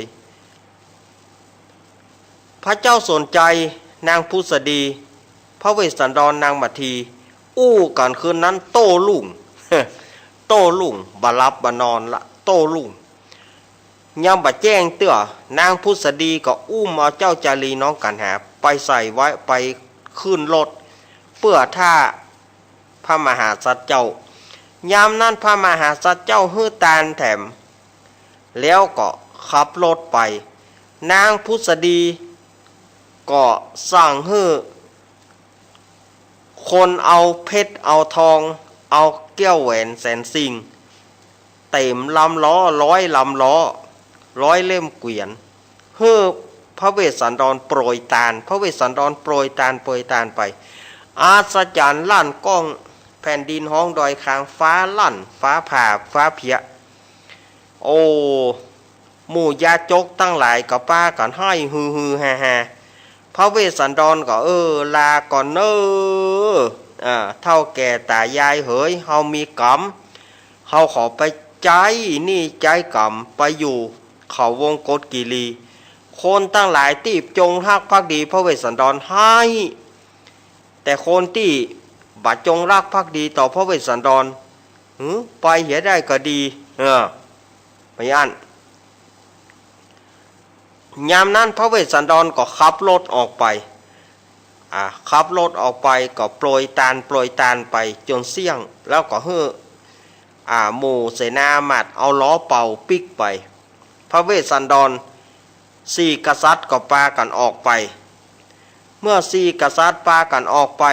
พระเจ้าสนใจนางพุทธดีพระเวสสันดรนางมัททีอู้กันคืนนั้นโต้ลุ่ง โต้ลุ่งบารับบานอนละโต้ลุ่งยามบะแจ้งเตื้อนางพุทธดีก็อุ้มเอาเจ้าจารีน้องกันหาไปใส่ไว้ไปขึ้นรถเพื่อท่าพระมหาสัตว์เจ้ายามนั้นพระมหาสัตว์เจ้าฮื้อตาลแถมแล้วก็ขับรถไปนางพุทธดีก็สั่งให้คนเอาเพชรเอาทองเอาแก้วแหวนแสนสิงเต็มลำล้อ100 ลำล้อ100 เล่มเกวียนเฮ้อพระเวสสันดรโปรยตาลพระเวสสันดรโปรยตาลไปอาศจรรย์ลั่นก้องแผ่นดินห้องดอยคางฟ้าลั่นฟ้าผ่าฟ้าเพียโอ้หมู่ยาจกตั้งหลายกับป้ากันให้ฮือฮาพระเวสสันดรก็ลาก่อนเท่าแก่ตายายเฮ้ยเฮามีกรรมเฮาขอไปใจนี่ใจกรรมไปอยู่เขาวงกฏกิรีคนตั้งหลายตีบจงรักภักดีพระเวสสันดรให้แต่คนที่บัดจงรักภักดีต่อพระเวสสันดรไปเหียได้ก็ดีไปอันยามนั้นพระเวสสันดรก็ขับรถออกไปขับรถออกไปก็โปรยตาลไปจนเสี่ยงแล้วก็หมู่เสนามาดเอาล้อเป่าปิกไปพระเวสสันดร4 กษัตริย์ก็พากันออกไป เมื่อสี่กษัตริย์ปากันออกไป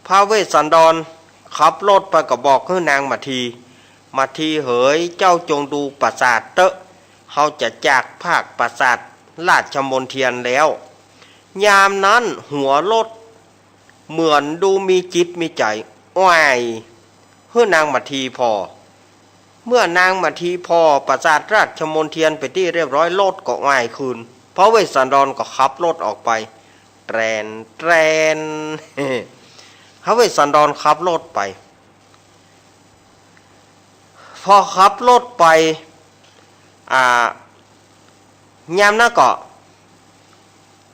พระเวสสันดรขับรถไปก็บอกให้นางมาทีเหยเจ้าจงดูปราสาทเตอะเขาจะจากภาคปราสาทราชมนเทียนแล้วยามนั้นหัวรถเหมือนดูมีจิตมีใจอ้ายเฮือนางมาทีพอเมื่อนางมาทีพอปราสาทราชมนเทียนไปที่เรียบร้อยรถก็อ้ายคืนพระเวสสันดรก็ขับรถออกไปแตรน พระเวสสันดรขับรถไปพอขับรถไปยามนั้นก็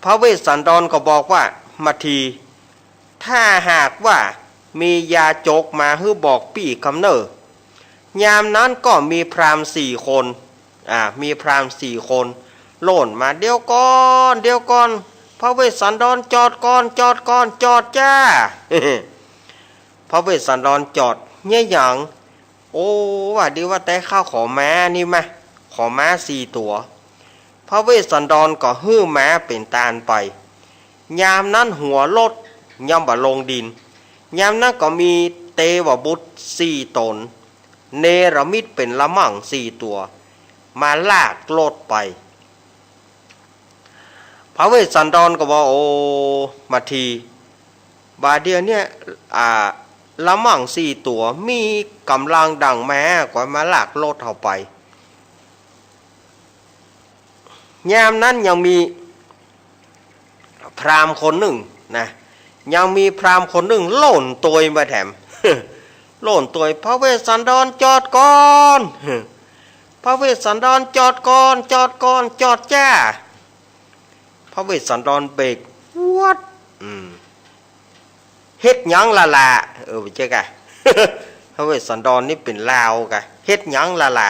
พระเวสสันดรก็บอกว่ามาทีถ้าหากว่ามียาจกมาฮื้อบอกปี่คำเนอยามนั้นก็มีพราหมณ์4 คนมีพราหมณ์4 คนโล่นมาเดี๋ยวก่อนพระเวสสันดรจอดก่อนจอดจ้า พระเวสสันดรจอดเนี่ยอย่างโอ้ว่าดีว่าแต่ข้าขอม้านี่มาขอม้า4 ตัวพระเวสสันดรก็ฮื้อม้าเป็นตาลไปยามนั้นหัวรถย่ำบ่ลงดินยามนั้นก็มีเตวบุตร4 ตนเนรมิตเป็นละมั่ง4 ตัวมาลากรถไปพระเวสสันดรก็บอกโอ้มาทีบาเดียวเนี่ยละมั่ง4 ตัวมีกำลังดังแม้กว่ามาลากรถเข้าไปยามนั้นยังมีพราหมณ์คนหนึ่งนะยังมีพราหมณ์คนหนึ่งโล่นตัวมาแถม โล่นตัวพระเวสสันดรจอดก่อนพระเวสสันดรจอดก่อนจอดจ้าพระเวสสันดรเบรกวัดเฮ็ดหยังละไปเจ๊กะ พระเวสสันดรนี่เป็นลาวกะเฮ็ดหยังละ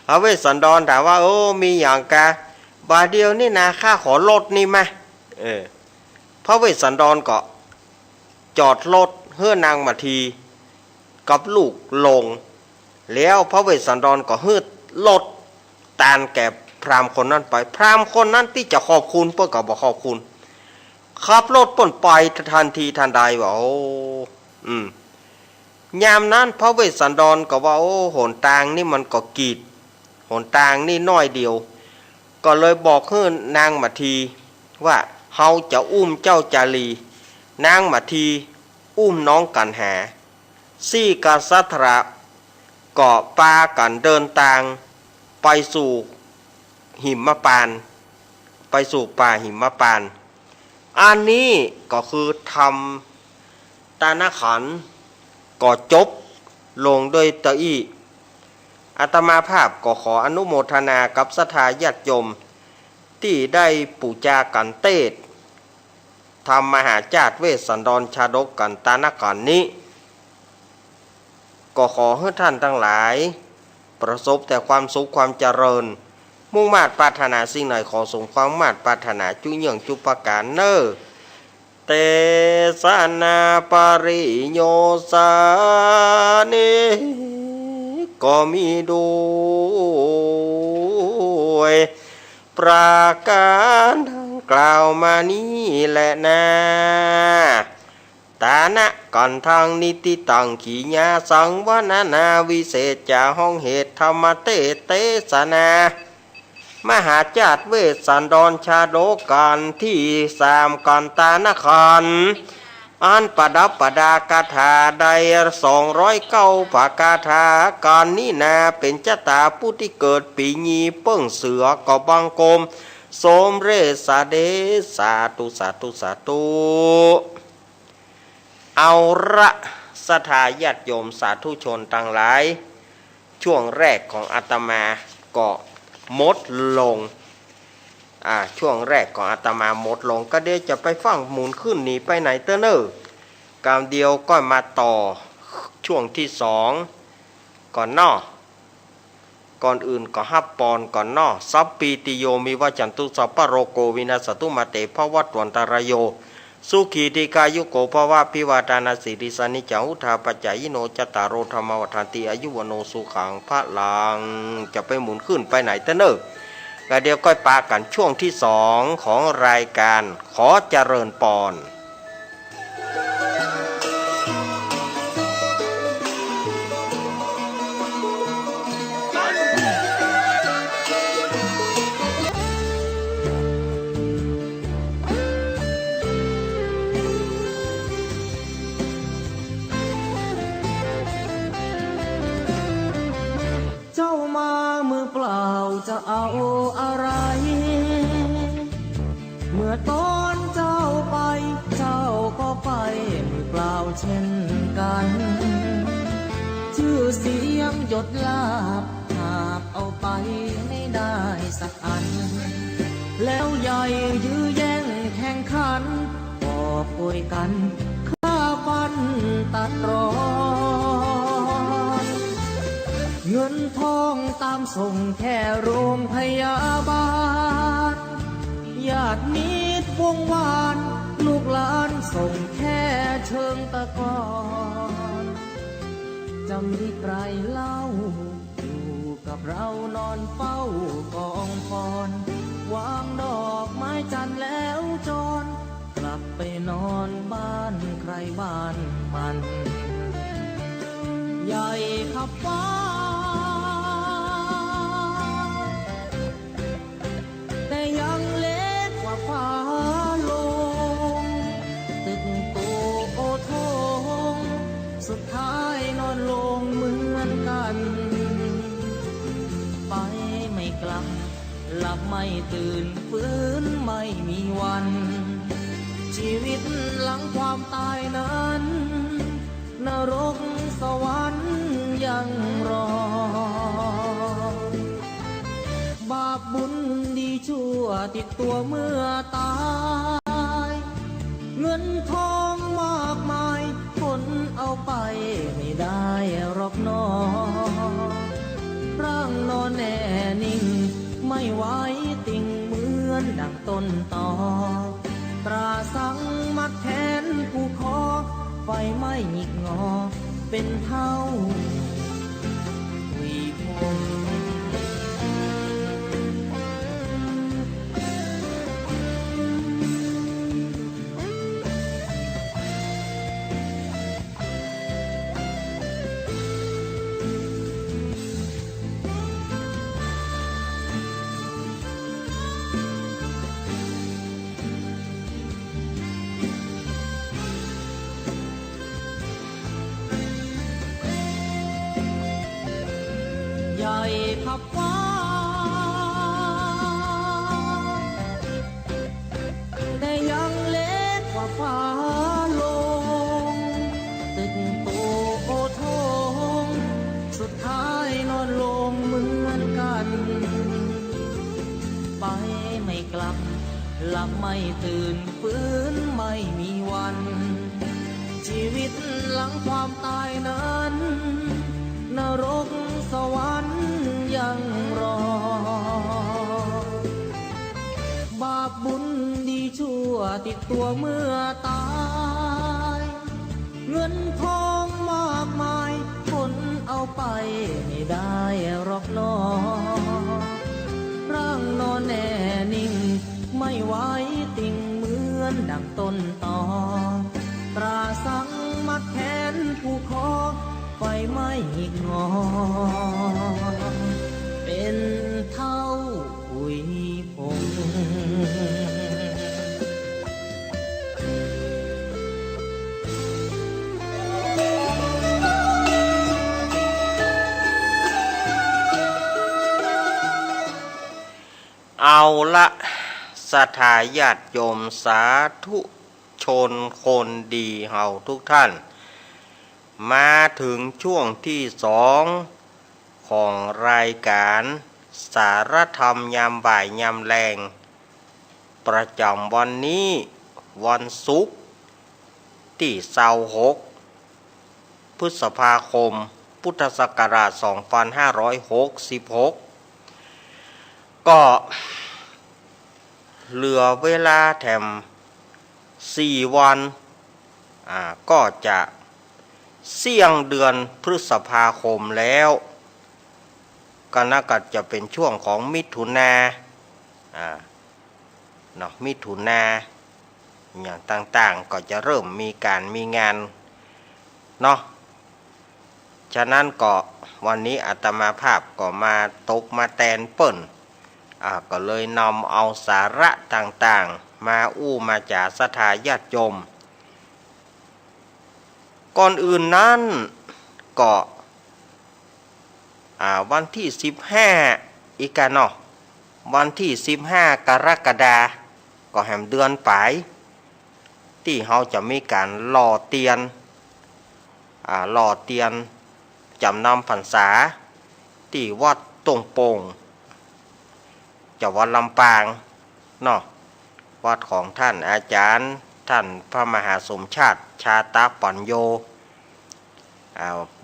พระเวสสันดรถามว่าโอ้มีอย่างกะบาเดียวนี่นะข้าขอรถนี่มาพระเวสสันดรก็จอดรถเฮือนางมาทีกับลูกลงแล้วพระเวสสันดรก็ฮืดรถตานแก่พราหมณ์คนนั้นไปพราหมณ์คนนั้นที่จะขอบคุณเพื่อก็บอกขอบคุณขับรถป่นไปทันทีทันใดว่าโอ้ยามนั้นพระเวสสันดรก็ว่าโอ้หนทางนี่มันก็กีดหนทางนี่น้อยเดียวก็เลยบอกให้นางมาทีว่าเฮาจะอุ้มเจ้าจารีนางมาทีอุ้มน้องกันหาซี่กษัตริย์เกาะปากันเดินทางไปสู่หิมพานต์ไปสู่ป่าหิมพานต์อันนี้ก็คือทำตานาขันก็จบลงโดยตะอี้อาตมาภาพก็ขออนุโมทนากับศรัทธาญาติโยมที่ได้ปูจากันเตศทำมหาจาตุเวสสันดรชาดกกันตานาขันนี้ก็ขอให้ท่านทั้งหลายประสบแต่ความสุขความเจริญมุ่งมาตรปรารถนาสิ่งไหนขอสมความมาตรปรารถนาจุเยื่องจุปการเนอเตสนาปริโยสานิก็มีด้วยประการดังกล่าวมานี้แหละนะตานะก่อนทางนิติตังขีญาสังวนาวิเศษจาห้องเหตุธรรมเตสนามหาจาตุเวสสันดรชาดกกันที่3กันตานะขันอันประดับประดากถาใด209 กถาการนี้นาเป็นจตาผู้ที่เกิดปีญีเปิ้งเสือก็บังกรมสมเรศเดสาธุเอาละศรัทธาญาติโยมสาธุชนทั้งหลายช่วงแรกของอาตมาก็หมดลงช่วงแรกของอาตมาหมดลงก็เดี๋ยวจะไปฟังหมุนขึ้นหนีไปไหนเตอเนอร์กาวเดียวก็มาต่อช่วงที่2ก่อนนอก่อนอื่นก็ฮับปอนก่อนนอสัพปีติโยมิวจันตุสัพพะโรโกวินาศตุมาเตภวัตวันตรโยสุขีติกายุโกภวะพิวาทานาสิริสานิจังอุทาปัจจายโนจตารโรธรรมวัฏันติอายุวโนสุขังพระลังจะไปหมุนขึ้นไปไหนเตอเนอ ก็เดี๋ยวก้อยปากันช่วงที่2ของรายการขอเจริญปอนเจ้ามามือเปล่าจะเอาอะไร เมื่อตอนเจ้าไปเจ้าก็ไปมือเปล่าเช่นกัน ชื่อเสียงหยดลาบหากเอาไปไม่ได้สักอัน แล้วใหญ่ยื้อแย่งแข่งขันก็ป่วยกันฆ่าฟันตัดรอน เงินทองตามส่งแค่โรงพยาบาลญาติมิตรวงวานลูกหลานส่งแค่เชิงตะกอนจะมีใครเล่าอยู่กับเรานอนเฝ้ากองพรวางดอกไม้จันทร์แล้วจรกลับไปนอนบ้านใครบ้านมันใหญ่ขับฟ้าแต่ยังเล็กกว่าฟ้าลงตึกโตโอทงสุดท้ายนอนลงเหมือนกันไปไม่กลับหลับไม่ตื่นฟื้นไม่มีวันชีวิตหลังความตายนั้นนรกสวรรค์ยังรอบาปบุญดีชั่วติดตัวเมื่อตายเงินทองมากมายคนเอาไปไม่ได้หรอกนอร่างนอนแน่นิ่งไม่ไหวติ่งเหมือนดังต้นตอตราสังมัดแขนผู้คอไฟไม่หงิกงอเป็นเท่าวีพงใหญ่ขับฟ้าแต่ยังเล็กกว่าฟ้าลงตึกโตโอทงสุดท้ายนอนลงเหมือนกันไปไม่กลับหลับไม่ตื่นฟื้นไม่มีวันชีวิตหลังความตายนั้นนรกสวรรค์ยังรอบาปบุญดีชั่วติดตัวเมื่อตายเงินทองมากมายคนเอาไปไม่ได้หรอกนอร่างนอนแน่นิ่งไม่ไหวติ่งเหมือนดังต้นตอตราสังมัดแขนผู้คอไฟไม่หงิกงอเป็นเท่าหุยผงเอาละสถาญาติโยมสาธุชนคนดีเฮาทุกท่านมาถึงช่วงที่2ของรายการสารธรรมยามบ่ายยามแรงประจำวันนี้วันศุกร์ที่26พฤษภาคมพุทธศักราช2566ก็เหลือเวลาแถม4 วันก็จะเสี่ยงเดือนพฤษภาคมแล้วก็น่าจะเป็นช่วงของมิถุนา เนาะมิถุนาอย่างต่างๆก็จะเริ่มมีการมีงานเนาะฉะนั้นก็วันนี้อาตมาภาพก็มาตกมาแตนเปิ่นก็เลยนำเอาสาระต่างๆมามาจากศรัทธาญาติโยมก่อนอื่นนั้นก็วันที่15อีกกันเนาะวันที่15กรกฎาคมก็แห่มเดือนปลายที่เขาจะมีการหล่อเตียนจำนำพรรษาที่วัดตงโป่งจังหวัดลำปางเนาะวัดของท่านอาจารย์ท่านพระมหาสมชาติชาตปัญโย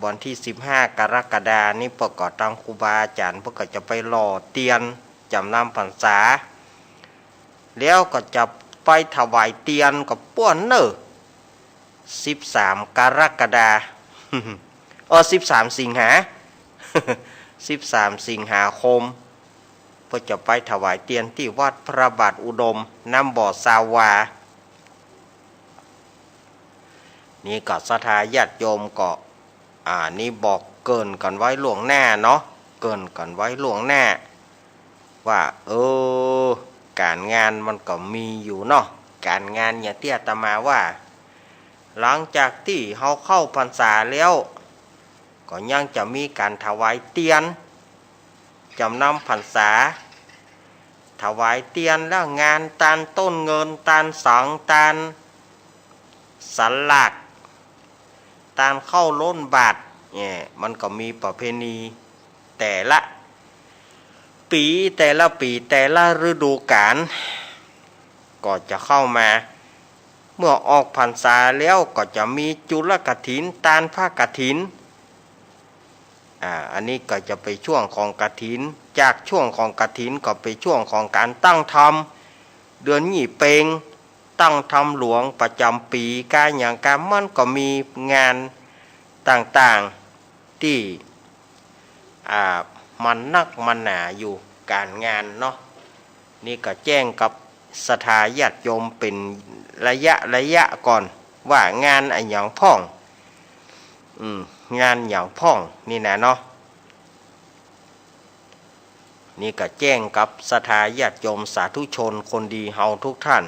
วันที่15กรกฎาคมนี้ประกอบตั้งครูบาอาจารย์พวกก็จะไปหล่อเตียนจำนำพรรษาแล้วก็จะไปถวายเตียนกับป้วน13กรกฎาคม13 สิงหา13 สิงหาคมเพื่อจะไปถวายเตียนที่วัดพระบาทอุดมน้ำบ่อสาวานี่ก็ศรัทธาญาติโยมก็นี่บอกเกินกันไว้ล่วงหน้าเนาะเกินกันไว้ล่วงหน้าว่าการงานมันก็มีอยู่เนาะการงานอย่างที่อาตมาว่าหลังจากที่เขาเข้าพรรษาแล้วก็ยังจะมีการถวายเตียนจำนำพรรษาถวายเตียนแล้วงานตานต้นเงินตานสังตานสันหลักตานเข้าล้นบาทเนี่ยมันก็มีประเพณีแต่ละปีแต่ละฤดูกาลก็จะเข้ามาเมื่อออกพรรษาแล้วก็จะมีจุลกฐินตานผ้ากฐินอันนี้ก็จะไปช่วงของกฐินจากช่วงของกฐินก็ไปช่วงของการตั้งธรรมเดือนยี่เปงตั้งธรรมหลวงประจำปีการอย่างการมันก็มีงานต่างๆที่มันนักมันหนาอยู่การงานเนาะนี่ก็แจ้งกับศรัทธาญาติโยมเป็นระยะก่อนว่างานอย่างพ่องงานอย่างพ่องนี่นะเนาะนี่ก็แจ้งกับศรัทธาญาติโยมสาธุชนคนดีเฮาทุกท่าน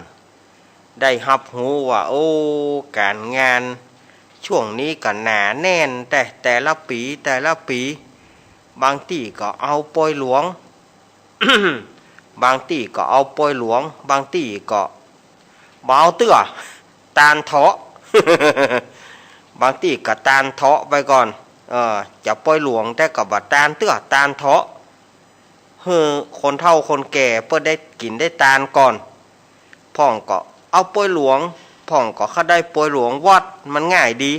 ได้รับรู้ว่าการงานช่วงนี้ก็หนาแน่นแต่ละปีบางที่ก็เอาปอยหลวง บางที่ก็เอาปอยหลวงบางที่ก็บ่เอาเตื้อตานเถาะ บางที่ก็ตานเถาะไปก่อนจะปอยหลวงแต่ก็บ่ตานเตื้อตานเถาะคนเฒ่าคนแก่เพื่อได้กินได้ตานก่อนพ่องก็เอาปอยหลวงพ่องก็เขาได้ปอยหลวงวัดมันง่ายดี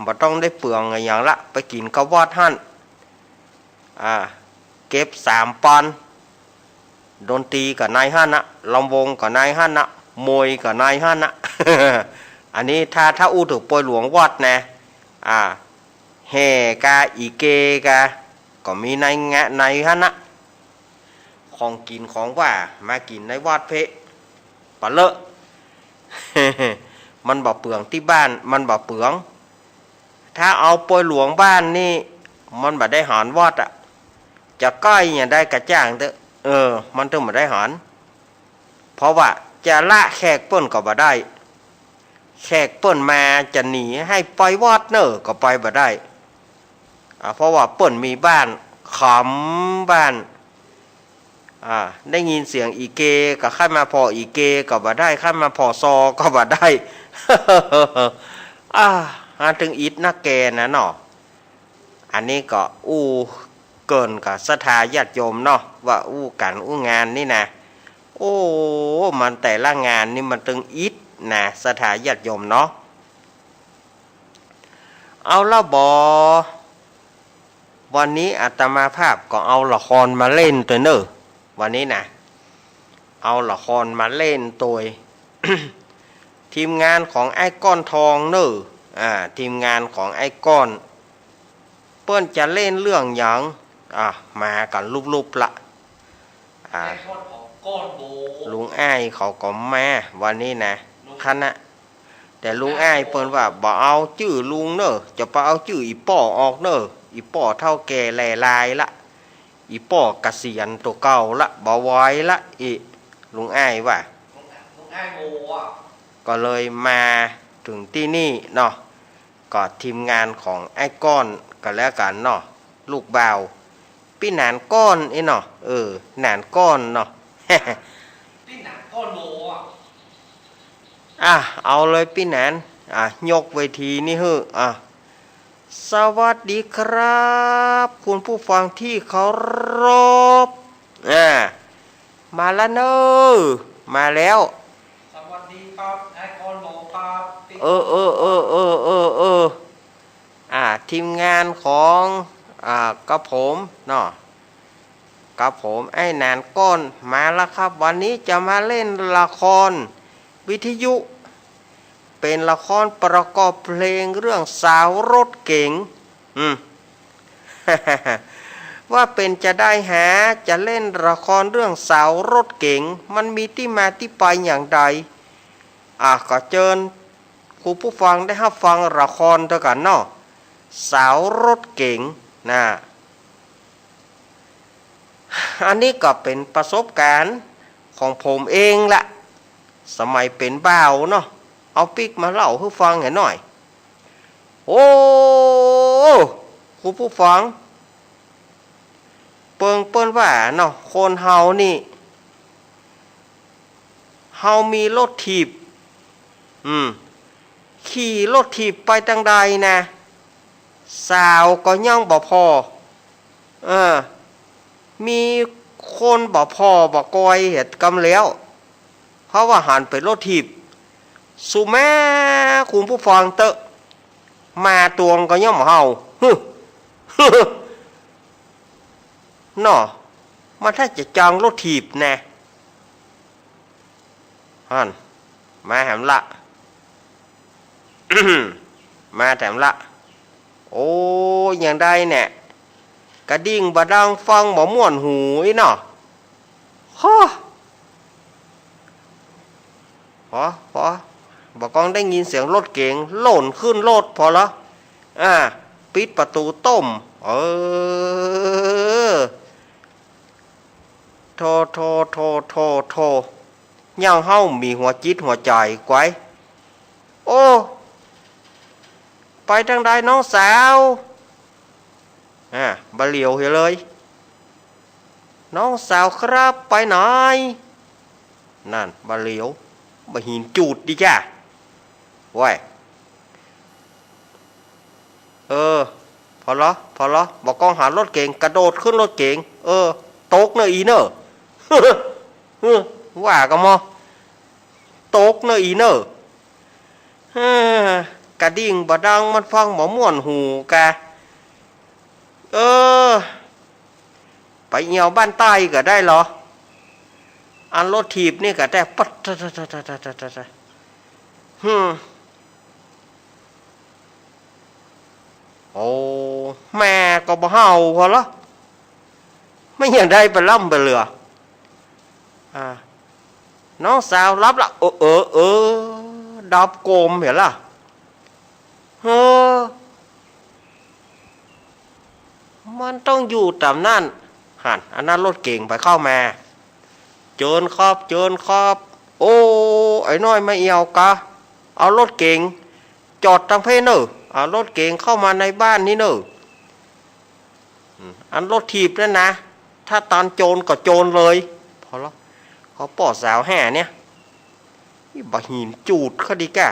บ่ต้องได้เปลืองอย่างละไปกินกับวัดหั่นเก็บ3 ปอนดนตรีกับนายหั่นนะลำวงกับนายหั่นนะมวยกับนายหั่นนะ อันนี้ถ้าอู้ถึงปอยหลวงวัดนะแห่กาอีเกกาก็มีนายหั่นนะของกินของว่ามากินในวัดเพะปะเลอะ มันบ่เปลืองที่บ้านมันบ่เปลืองถ้าเอาปอยหลวงบ้านนี่มันบ่ได้หารวัดจะก้อยอย่างได้กระจ่างเถอะมันถึงบ่ได้หารเพราะว่าจะละแขกเปิ้นก็บ่ได้แขกเปิ้นมาจะหนีให้ปล่อยวัดก็ไปบ่ได้เพราะว่าเปิ้นมีบ้านขำบ้านได้ยินเสียงอีเกก็ขึ้นมาพออีเกก็บ่ได้ขึ้นมาพอซอก็บ่ได้ ถึงอิดนักแกนะเนาะอันนี้ก็เกินกับศรัทธาญาติโยมเนาะว่ากันงานนี่นะมันแต่ละงานนี่มันตึงอิดนะศรัทธาญาติโยมเนาะเอาละวันนี้อาตมาภาพก็เอาละครมาเล่นตัวเนอะวันนี้นะเอาละครมาเล่นตัว ทีมงานของไอ้ก้อนทองเนอะทีมงานของไอ้ก้อนเปิ้นจะเล่นเรื่องอย่างมากันรูปๆละ อ่า ไอ้ทอดของก้อนโบ ลุงอ้ายเขาก็มาวันนี้นะคณะแต่ลุงอ้ายเปิ้นว่าบ่เอาชื่อลุงเนอะจะไปเอาชื่ออีป้อออกเนอะอีป้อเท่าแก่แหล่ลายละอีป้อเกษียณตัวเก่าละบ่ไหวละอีลุงอ้ายว่า ลุงไอ้โบอ่ะ ก็เลยมาถึงที่นี่เนาะก็ทีมงานของไอ้ก้อนก็แล้วกันเนาะลูกบ่าวพี่หนานก้อนไอ้เนาะหนานก้อนเนาะ ที่หนังก้อนโบอ่ะ อ่ะเอาเลยพี่แหนนยกเวทีนี่เฮ้อสวัสดีครับคุณผู้ฟังที่เคารพมาแล้วเนอะมาแล้ว สวัสดีครับไอ้ก้อนโบครับ ทีมงานของกับผมเนาะกับผมไอ้แหนนก้อนมาแล้วครับวันนี้จะมาเล่นละครวิทยุเป็นละครประกอบเพลงเรื่องสาวรถเก๋ง ว่าเป็นจะได้หาจะเล่นละครเรื่องสาวรถเก๋งมันมีที่มาที่ไปอย่างใดก็เชิญคุณผู้ฟังได้รับฟังละครเท่ากันเนาะสาวรถเก๋งนะอันนี้ก็เป็นประสบการณ์ของผมเองละสมัยเป็นบ่าวเนาะเอาปิกมาเล่าให้ฟังหน่อยโอ้คุณผู้ฟังเปิ้นว่าเนาะคนเฮานี่เฮามีรถถีบขี่รถถีบไปทางใดนะสาวก็ย่องบ่พอมีคนบ่พอบ่กอยเห็ดกำแล้วเพราะว่าหันไปรถถีบสุแม่คุณผู้ฟังเตอะมาตวงก็ย่อมเฮาเนาะมันถ้าจะจองรถถีบแน่ฮันมาแหมละ มาแถมละโอ้อย่างใดเนี่ยกระดิ่งบะดังฟังบ่ม่วนหูอีเนาะพอบอกองได้ยินเสียงรถเก๋งโหล่นขึ้นรถพอละปิดประตูต้มโทย่างเฮ้ามีหัวจิตหัวใจไว้โอ้ไปทางใดน้องสาวบะเหลียวเหี้ยเลยน้องสาวครับไปไหนนั่นบะเหลียวบะหินจูดดิจ้าว้ยพอละบอกกองหารถเก่งกระโดดขึ้นรถเก่งตกเนอะอีเนอะ ว่ากันมอตกเนอะอีเนอะกระดิ่งบะดังมันฟังบ่ม่วนหูกะไปเหี่ยวบ้านใต้ก็ได้เหรออันรถถีบนี่ก็ได้ปัดโอ้แม่ก็บ่เฮาพอละไม่อย่างได้ไปล่ำไปเหลือน้องสาวรับละดับโกมเห็นล่ะมันต้องอยู่ตามนั่นหันอันนั้นรถเก่งไปเข้ามาเจินครับโอ้ไอ้น้อยไม่เอียวกะเอารถเก่งจอดทางเพเนอเอารถเก่งเข้ามาในบ้านนี่เนออันรถถีบนั่นนะถ้าตอนโจรก็โจรเลยพอแล้วเขาปอดสาวแห่เนี่ยนี่บะหินจูดเขาดีกะ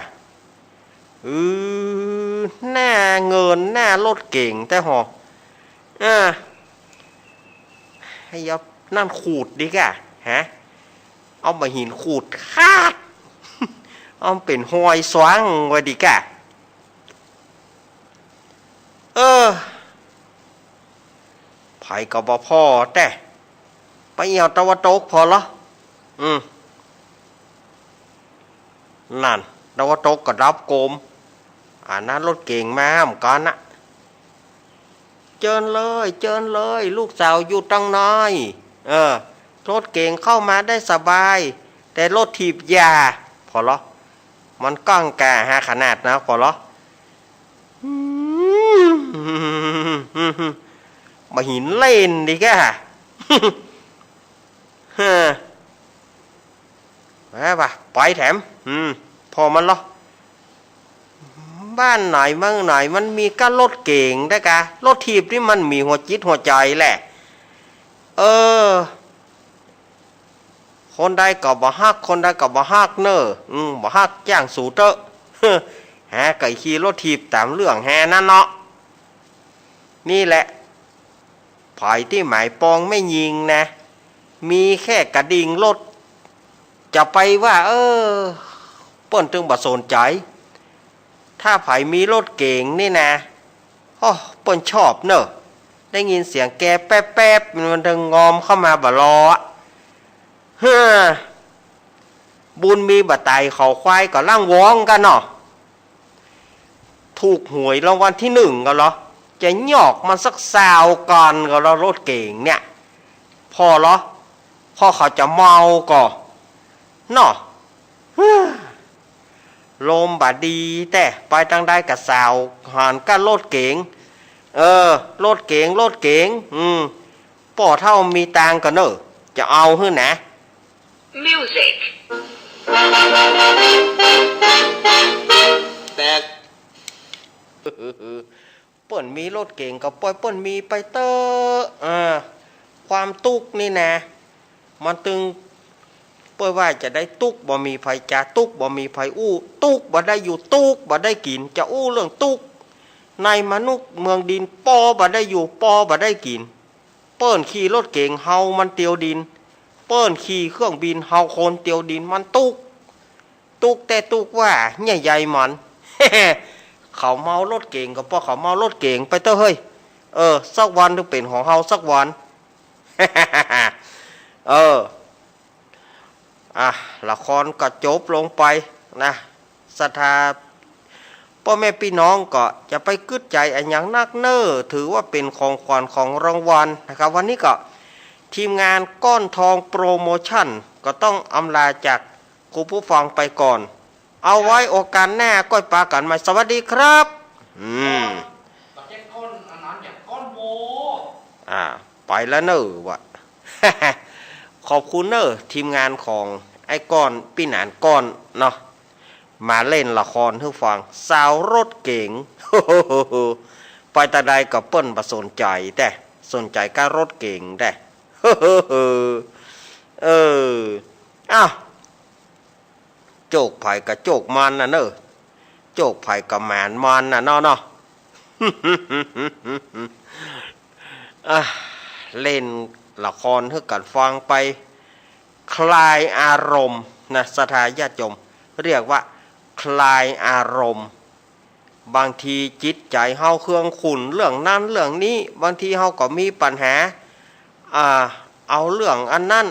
หน้าเงินหน้ารถเก่งแต่หอให้ยับนั่นขูดดีกะฮะเอาบะหินขูดคาด เอาเป็นหอยสว่างไว้ดีกะไผก็บ่พอแต่ไปเหี่ยวตะวันตกพอละนั่นตะวันตกก็รับโกมนั้นรถเก่งมาเหมือนกันนะเจิญเลยลูกสาวอยู่ตั้งน้อย รถเก๋งเข้ามาได้สบาย แต่รถถีบยาพอเหรอมันก้องกาหาขนาดนะพอเหรอมาหินเล่นดิแกไปไปแถมพอมันเหรอบ้านไหนเมืองไหนมันมีก็รถเก่งได้กะรถถีบนี่มันมีหัวจิตหัวใจแหละคนใดก็บ่ฮักคนใดก็บ่ฮักเนอบ่ฮักจ้างสูเตอะหาไก่ขี่รถถีบตามเรื่องแฮนั่นเนาะนี่แหละไผที่หมายปองไม่ยิงนะมีแค่กระดิ่งรถจะไปว่าเปิ้นจึงบ่สนใจถ้าไผมีรถเก่งนี่นะเปิ้นชอบเนอะได้ยินเสียงแกแป๊บๆมันถึงงอมเข้ามาบ่รอบุญมีบ่ไตเขาควายก็ล่างว้องกันเนาะถูกหวยรางวัลที่1ก็เหรอจะหยอกมันสักสาวก่อนก็เรารถเก่งเนี่ยพอเหรอพอเขาจะเมาก็เนาะลมบาดีแต่ไปตั้งได้กับสาวหันกันรถเก๋งรถเก๋งป่อเท่ามีตังก็เนอะจะเอาหื้อนะ Music แตกเปิ่นมีรถเก๋งก็ปล่อยเปิ่นมีไปเตอความตุกนี่นะมันตึงเพื่อว่าจะได้ตุกบ่มีไผจะตุกบ่มีไผอู้ตุกบ่ได้อยู่ตุกบ่ได้กินจะอู้เรื่องตุกในมนุษย์เมืองดินปอบ่ได้อยู่ปอบ่ได้กินเปิ้นขี่รถเก๋งเฮามันเตียวดินเปิ้นขี่เครื่องบินเฮาคนเตียวดินมันตุกแต่ตุกว่าใหญ่ๆมัน เขาเมารถเก๋งก็เพราะเขาเมารถเก๋งไปเตอเฮ้ยสักวันต้องเป็นของเฮาสักวัน ละครก็จบลงไปนะศรัทธาพ่อแม่พี่น้องก็จะไปกึดใจอันอย่างนักเน้อถือว่าเป็นของขวัญของรางวัลนะครับวันนี้ก็ทีมงานก้อนทองโปรโมชั่นก็ต้องอำลาจากคุณผู้ฟังไปก่อนเอาไว้โอกาสหน้าก้อยปากันใหม่สวัสดีครับประเทศก้อนอันนั้นอย่างก้อนโมไปแล้วเนอะวะ ขอบคุณเนอะทีมงานของไอ้ก้อนพี่หนานก้อนเนาะมาเล่นละครให้ฟังสาวรถเก๋ง ไปตาใดกับเปิ้นประสนใจแต่สนใจการรถเก๋งแต่ อ้าวโจกไผ่กับโจกมันนะเนอะโจกไผ่กับหมานมันนะเนาะ เล่นละครให้กันฟังไปคลายอารมณ์นะศรัทธาญาติโยมเรียกว่าคลายอารมณ์บางทีจิตใจเฮาเครื่องขุ่นเรื่องนั้นเรื่องนี้บางทีเฮาก็มีปัญหาเอาเรื่องอันนั้น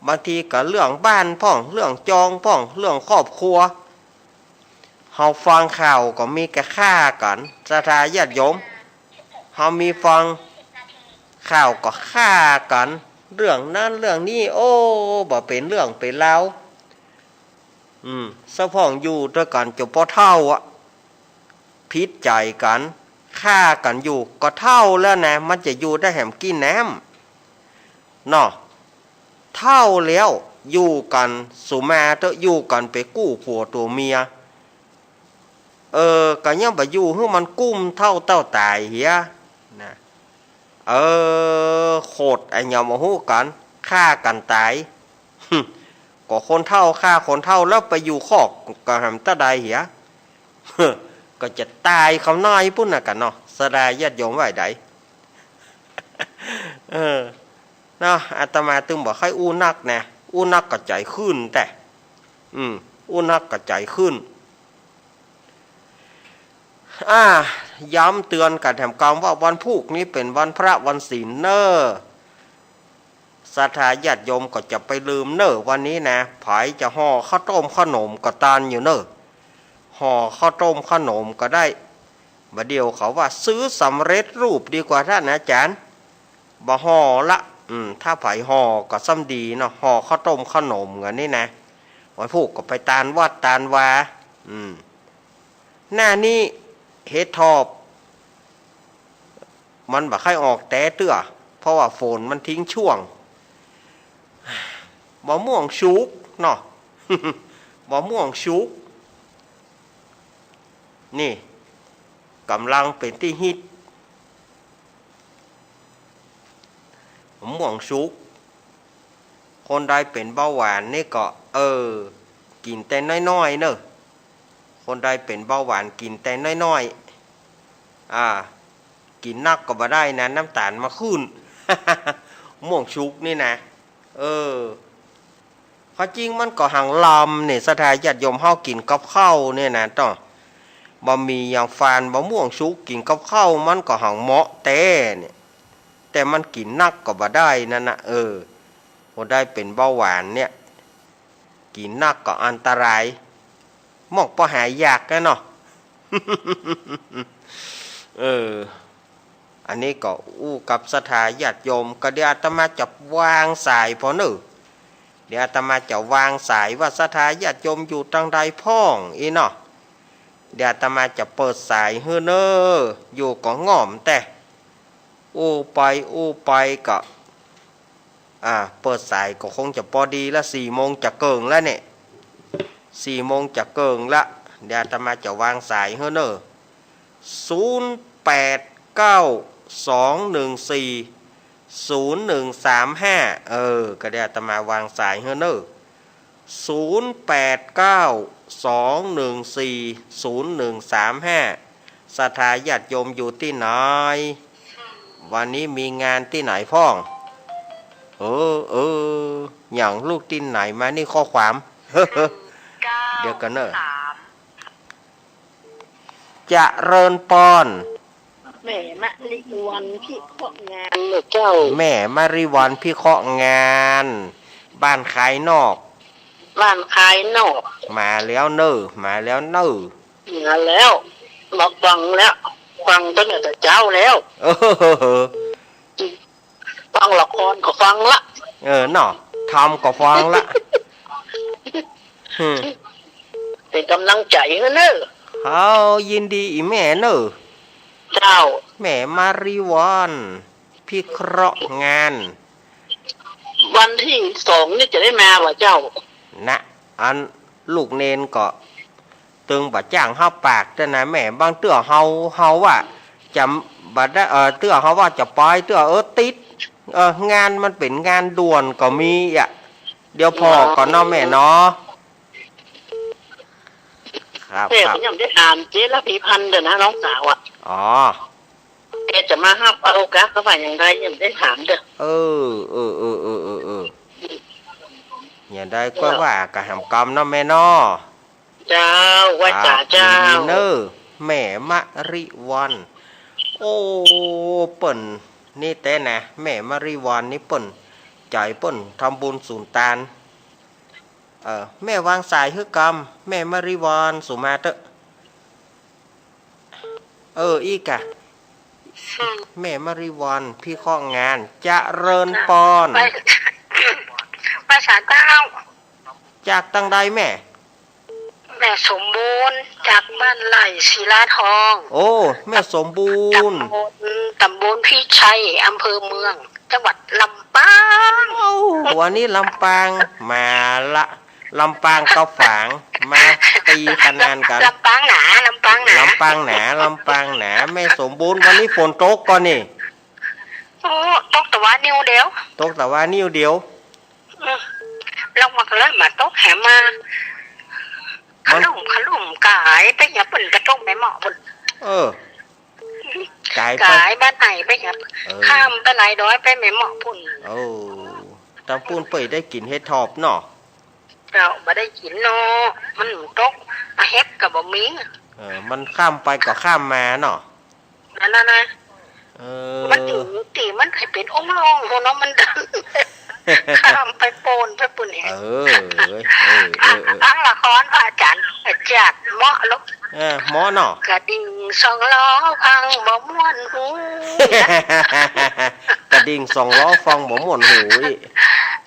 บางทีก็เรื่องบ้านพ่องเรื่องจองพ่องเรื่องครอบครัวเฮาฟังข่าวก็มีกระฆ่ากันศรัทธาญาติโยมเฮามีฟังข่าวก็ฆ่ากันเรื่องนั้นเรื่องนี้บ่เป็นเรื่องเป็นราวสะพ่องอยู่ด้วยกันจบพอเท่าพิษใจกันฆ่ากันอยู่ก็เท่าแล้วนะมันจะอยู่ได้แหมกินแหนมเนาะเท่าแล้วอยู่กันสุมาเตอะอยู่กันไปกู้ผัวตัวเมียก็ยังบ่อยู่ให้มันกุ้มเท่าเต้าตายเหี้ยนะโคตรไอ้ยามฮู้กันฆ่ากันตาย ก็คนเท่าฆ่าคนเท่าแล้วไปอยู่คอกก็หำตาใดเหี้ย ก็จะตายเขาน้อยพุ่นน่ะกันเนาะสดายญาติโยมไว้ใด เนาะอาตมาตึงบอกให้อู้นักนะอู้นักก็ใจขึ้นแต่อู้นักก็ใจขึ้นย้ำเตือนกันแถมกองว่าวันพุธนี้เป็นวันพระวันศีลเนอศรัทธาญาติโยมก็จะไปลืมเนอวันนี้นะไผจะห่อข้าวต้มขนมก็ตานอยู่เนอห่อข้าวต้มขนมก็ได้บัดเดียวเขาว่าซื้อสำเร็จรูปดีกว่าท่านอาจารย์บ่ห่อละ ถ้าไผห่อก็ซ้ำดีเนาะห่อข้าวต้มขนมกันนี่นะไว้พวกก็ไปตานวัดตานวาหน้านี้เฮ็ดทอบมันบ่ค่อยออกแต่เตื้อเพราะว่าฝนมันทิ้งช่วงบ่ม่วงชุกเนาะ บ่ม่วงชุกนี่กำลังเป็นที่ฮิตบ่ม่วงชุกคนใดเป็นเบาหวานนี่ก็กินแต่น้อยๆเนอะคนใดเป็นเบาหวานกินแต่น้อยๆกินนักก็บ่ได้นะน้ำตาลมาขึ้น ม่วงชุกนี่นะข้อจริงมันก็หังลำเนี่ยสถานญาติโยมเฮากินกับข้าวเนี่ยนะต้องบ่มีอย่างฟานบ่ม่วงชุกกินกับข้าวมันก็หังเหมาะเนี่ยแต่มันกินนักก็บ่ได้นั่นนะคนได้เป็นเบาหวานเนี่ยกินนักก็อันตรายหมอกบ่หายยากนะเนาะ อันนี้ก็อู้กับสถานญาติโยมก็เดี๋ยวอาตมาจะวางสายพอเนอะเดี๋ยวอาตมาจะวางสายว่าสถานญาติโยมอยู่ทางใดพ้องอีเนาะเดี๋ยวอาตมาจะเปิดสายเฮ้อเนออยู่ก็ง่อมแต่อู้ไปก็เปิดสายก็คงจะพอดีละ4 โมงจะเกิงแล้วเนี่ย4 โมงจะเกิงละเดี๋ยวอาตมาจะวางสายเฮ้อเนอ0892140135ก็ได้อาตมาวางสายเฮ้อเนอ0892140135ศรัทธาญาติโยมอยู่ที่ไหนวันนี้มีงานที่ไหนพ้องอย่างลูกที่ไหนมานี่ข้อความ เดี๋ยวกันเนอะจะเริญปอนแม่มะริวันพี่เคาะงานเหรอเจ้าแม่มาริวันพี่เคาะงานบ้านขายนอกมาแล้วเนอมาแล้วมาฟังแล้วฟังตั้งแต่เจ้าแล้วฟังละครก็ฟังละเนาะทำก็ฟังละเป็นกำลังใจเนอะเขายินดีอีแม่เนอะเจ้าแม่มาริวันพี่เคราะห์งานวันที่2นี่จะได้มาว่ะเจ้านะอันลูกเนนก็ตึงบ่จ้างเฮาปากแต่นะแม่บางเตื้อเฮาว่าจะบ่ได้เตื้อเฮาว่าจะไปเตื้อติดงานมันเป็นงานด่วนก็มีเดี๋ยวพอก่อนเนาะแม่เนาะครับแม่ผมยังได้อ่านเจ๊ละพีพันธ์เด้อนะน้องสาวแกจะมาฮับเอากะก็ว่าอย่างไรยังได้ถามเด้ออย่าได้ก็ว่ากะหำกรรมเนาะแม่เนาะเจ้าว่าจ่าเจ้าเนอแม่มะริวันเปิ่นนี่แต่นะแม่มาริวันนี่เปิ่นใจเปิ่นทำบุญสุนตานแม่วางสายฮึกรรมแม่มาริวันสุมาเตอีกะแม่มาริวันพี่ข้องานจะเริญปอนภาษาเจ้าจากตั้งใดแม่สมบูรณ์จากบ้านไหลศิลาทองแม่สมบูรณ์ตำบลพิชัยอำเภอเมืองจังหวัดลำปางวันนี้ลำปางมาละลำปางกับฝางมาตีคะแนนกันลำปางหนาลำปางหนาแม่สมบูรณ์วันนี้ฝนตกก่อนนี่ตกแต่ว่านิ้วเดียวลงมาเลยมาตกแหมาขลุ่มกายไปอย่าปุ่นกระต้งไปหมอปุ่นกายบ้านไหนไปอย่าข้ามไปไหนด้อยไปไม่หมอปุ่นตำปูนเปิดได้กินเฮ็ดทอบเนาะเราไม่ได้กินเนาะมันตกเฮ็ดกับบะมิ้งมันข้ามไปก็ข้ามมาเนาะนั่นมันตีมันให้เป็นองค์รองเพราะน้องมันดัง ข้ามไปโปนไปปุ่นเอง เออตั้งละครพระอาจารย์จัดเหมาะลูก หมอเนาะ กระดิ่งสองล้อพังบ่ม่วนหู กระดิ่ง2 ล้อฟังบ่ม่วนหูอี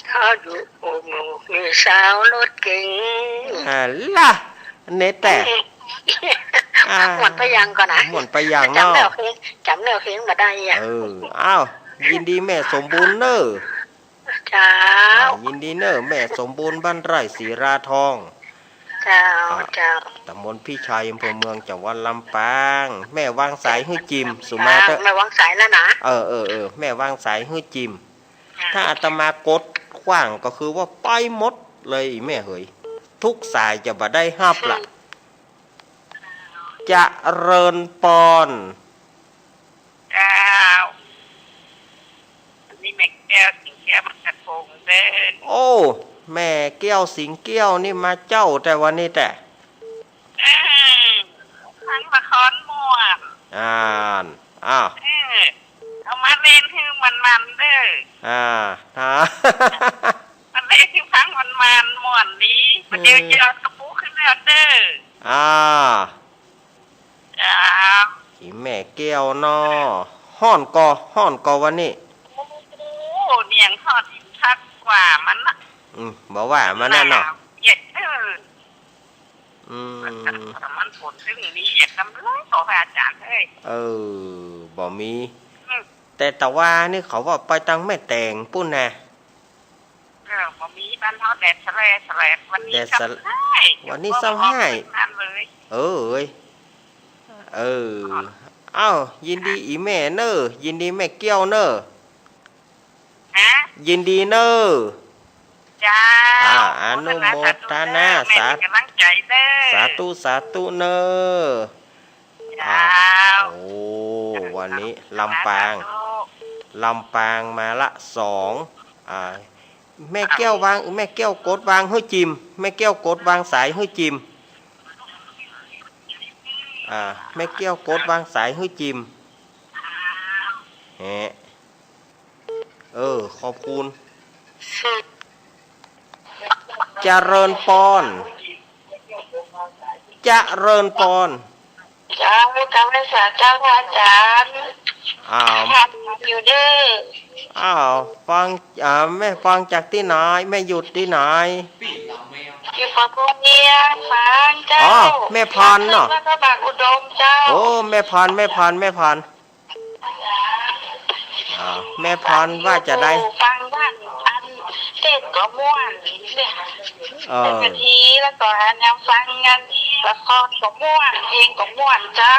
ถ้าอยู่โอ้โหมีสาวรถเก๋ง ล่ะเนแต่ หมดไปยังก่อนนะ ม่วนไปอย่าง จำ เนาะ แนวเพลงมาได้อ่ะ อ้าวยินดีแม่สมบูรณ์เนอะ เจ้า ยินดีเนอะแม่สมบูรณ์บ้านไร่ศรีราทอง เจ้าเจ้า ตำบลพี่ชัยอำเภอเมืองจังหวัดลำปางแม่วางสายฮื้อจิมสุมาเตอ ไม่วางสายแล้วนะ แม่วางสายฮื้อจิมถ้าอาตมากดขว้างก็คือว่าไปหมดเลยแม่เฮ้ยทุกสายจะบ่ได้ฮับล่ะจะเริญปอน เจ้านี่แม่แก้วสิงแก้วมันกระโปงเด้อ โอ้แม่เกี้ยวสิงเกี้ยวนี่มาเจ้าแต่วันนี้แต่ ทั้งละครม่วน อ้าว เอามาเล่นให้มันเด้อ ฮะ มันเล่นที่พังมันม่วนนี้มันเดียวจะเอากระปุกขึ้นแล้วเด้อ จ้า อีแม่เกี้ยวเนาะห้อนกอวันนี้ โอ้เนียงทอดชักกว่ามันนะ บอกว่ามันนั่นเนาะ เย็ดมันผลเรื่องนี้อยากทำเลยขอพระอาจารย์เลย บ่มี แต่ว่านี่เขาว่าไปตังแม่แต่งปุ้นนะ บ่มีบ้านเฮาแดดแสลดวันนี้ซ้ำให้ วันนี้ซ้ำให้อ้าวยินดีอีแม่เนอะยินดีแม่เกี้ยวเนอะ ฮะ ยินดีเนอะ จ้า อนุโมทนาสาธุ กำลังใจเด้อ สาธุเนอะ จ้า โอ้วันนี้ลำปางมาละ2แม่แก้ววางแม่แก้วกดวางให้จิมแม่แก้วกดวางสายให้จิมแม่แก้วกดวางสายให้จิมขอบคุณเจริญปอนเจริญปอน จ้าผู้กำลังสาเจ้าพระอาจารย์อยู่เด้อ ฟังแม่ฟังจากที่ไหนแม่หยุดที่ไหน อยู่ปะพงเนียฟังเจ้า แม่พานเนาะ พระบาทอุดมเจ้า โอ้แม่พานแม่พานว่าจะได้ ฟังบ้านอันเทศก็ม่วนเนี่ยเป็นกะทีแล้วก็แนวฟังงานละครก็ม่วนเพลงก็ม่วนเจ้า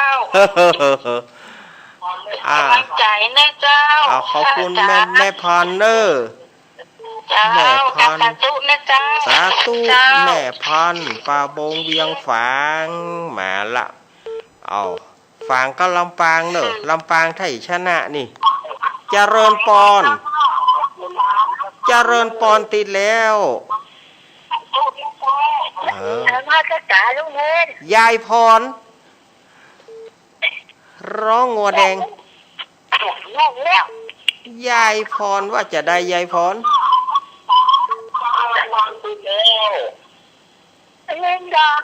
กำลังใจนะเจ้า ขอบคุณแม่พานเนอร์ เจ้า แม่พาน สาธุนะเจ้า สาธุแม่พันปลาบงเวียงฝางมาละฝางก็ลำปางเนอะลำปางไทยชนะนี่เจริญปอนติดแล้วมาจะจ่าลุงเงิน ยายพรร้องงัวแดง งงแล้ว ยายพรว่าจะได้ยายพร เล่นดอก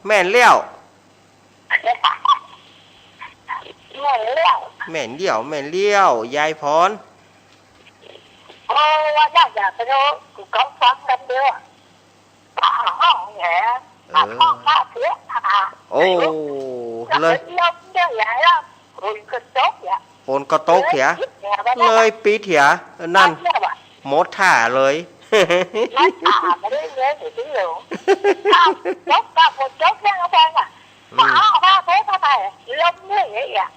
แม่นเลี้ยว งงแล้ว แม่นเลี้ยวยายพร ว่าอยากไปดูกูก็ฟังกันเดียวห้องแง่ห้องข้าเสีย โอ้เลยลมเยอะใหญ่แล้วคนก็โต๊ะอย่า ฝนก็ตกเถียเลยปีเถียนั่นหมดท่าเลย nói mà đi nghe thì tiếng lượng chốt ra một chốt nha ông Phan à ba thế ta này lông như vậy à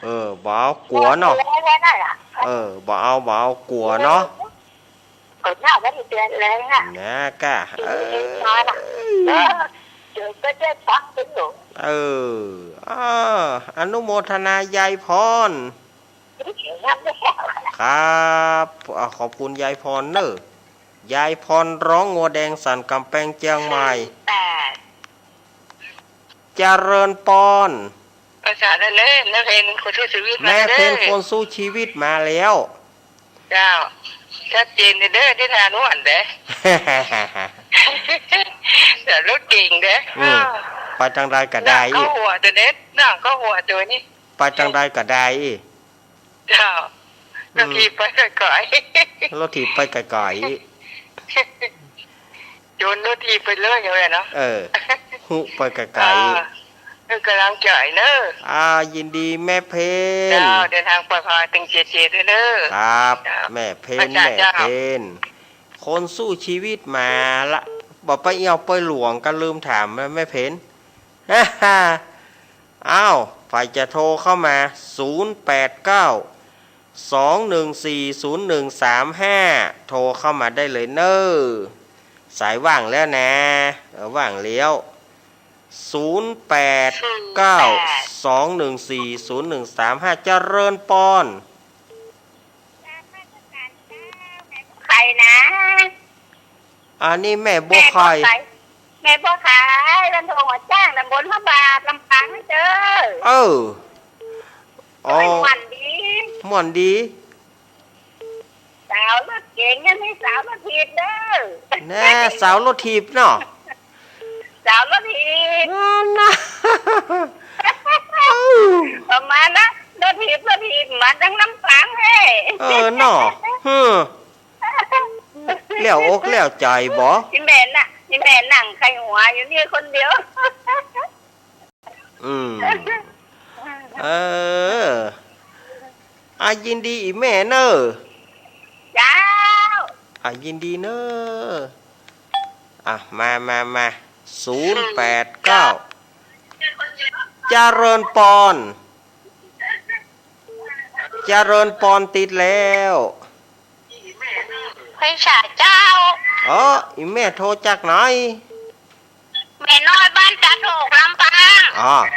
บ่เอากลัวเนาะบ่เอากลัวเนาะ nào cái gì tiền lên à นะกะ nói nè chưa có chết phát tiếng lượng อนุโมทนายายพร ครับขอบคุณยายพรเนอะยายพรร้องงัวแดงสันกำแพงเจียงใหม่เจริญปอน ภาษาได้เลยนักเพลงคนสู้ชีวิตมา แม่ เลย เป็นคนสู้ชีวิตมาแล้ว เจ้า ชัดเจนเด้อที่ทานวันเด้แต่รถเก่งเด้ ไปทางใดก็ได้ ก็หัวตัวเน็ตนั่งก็หัวตัวนี้ ไปทางใดก็ได้ เจ้าบางทีไปก่อย รถถีบไปไกล โยนรถทีไปเลยอย่างไรเนาะ หุไปไกล กำลังจ่ายเนอะ ยินดีแม่เพน เจ้าเดินทางปลอดภัยตึงเจียด้วยเนอะ ครับ แม่เพนแม่เพนคนสู้ชีวิตมาละบอกไปเอี่ยวไปหลวงก็ลืมถามแม่เพนอ้าวฝ่ายจะโทรเข้ามา089 2140135โทรเข้ามาได้เลยเนอะสายว่างแล้วนะว่างแล้ว089 2140135เจริญปอน ใครนะ อันนี้แม่บัวคอย แม่บัวขายรันโทงหัวจ้างตำบลพระบาทลำปางเจออ๋อม่วนดี ม่วนดี สาวรถเก่งยังมีสาวรถถีบเด้อ แน่สาวรถถีบเนาะ สาวรถถีบ นะ ประมาณนะรถถีบมาจังน้ำปางเฮ้ เนาะเลี้ยวอกเลี้ยวใจบ่ ที่แม่นั่งใครหัวอยู่นี่คนเดียวยินดีอีแม่เนอะ เจ้ายินดีเนอะมา089เจริญปอนติดแล้วพี่ชายเจ้าอีแม่โทรจากไหน แม่น้อยบ้านตาโถกลำปาง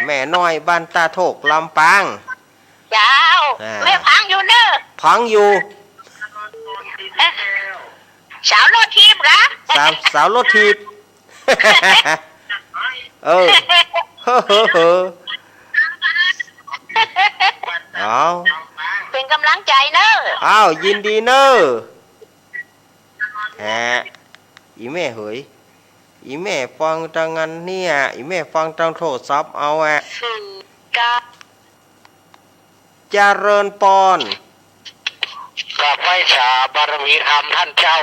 แม่น้อยบ้านตาโถกลำปาง เจ้าแม่พังอยู่เนอะพังอยู่สาวรถทีบเหรอสาวรถทีบเป็นกำลังใจเนอะยินดีเนอะอีแม่เหยอีแม่ฟังจังงันเนี่ยอีแม่ฟังจังโทรศัพท์เอาเจริญปอนกับไว้ชาบารมีธรรมท่านเจ้า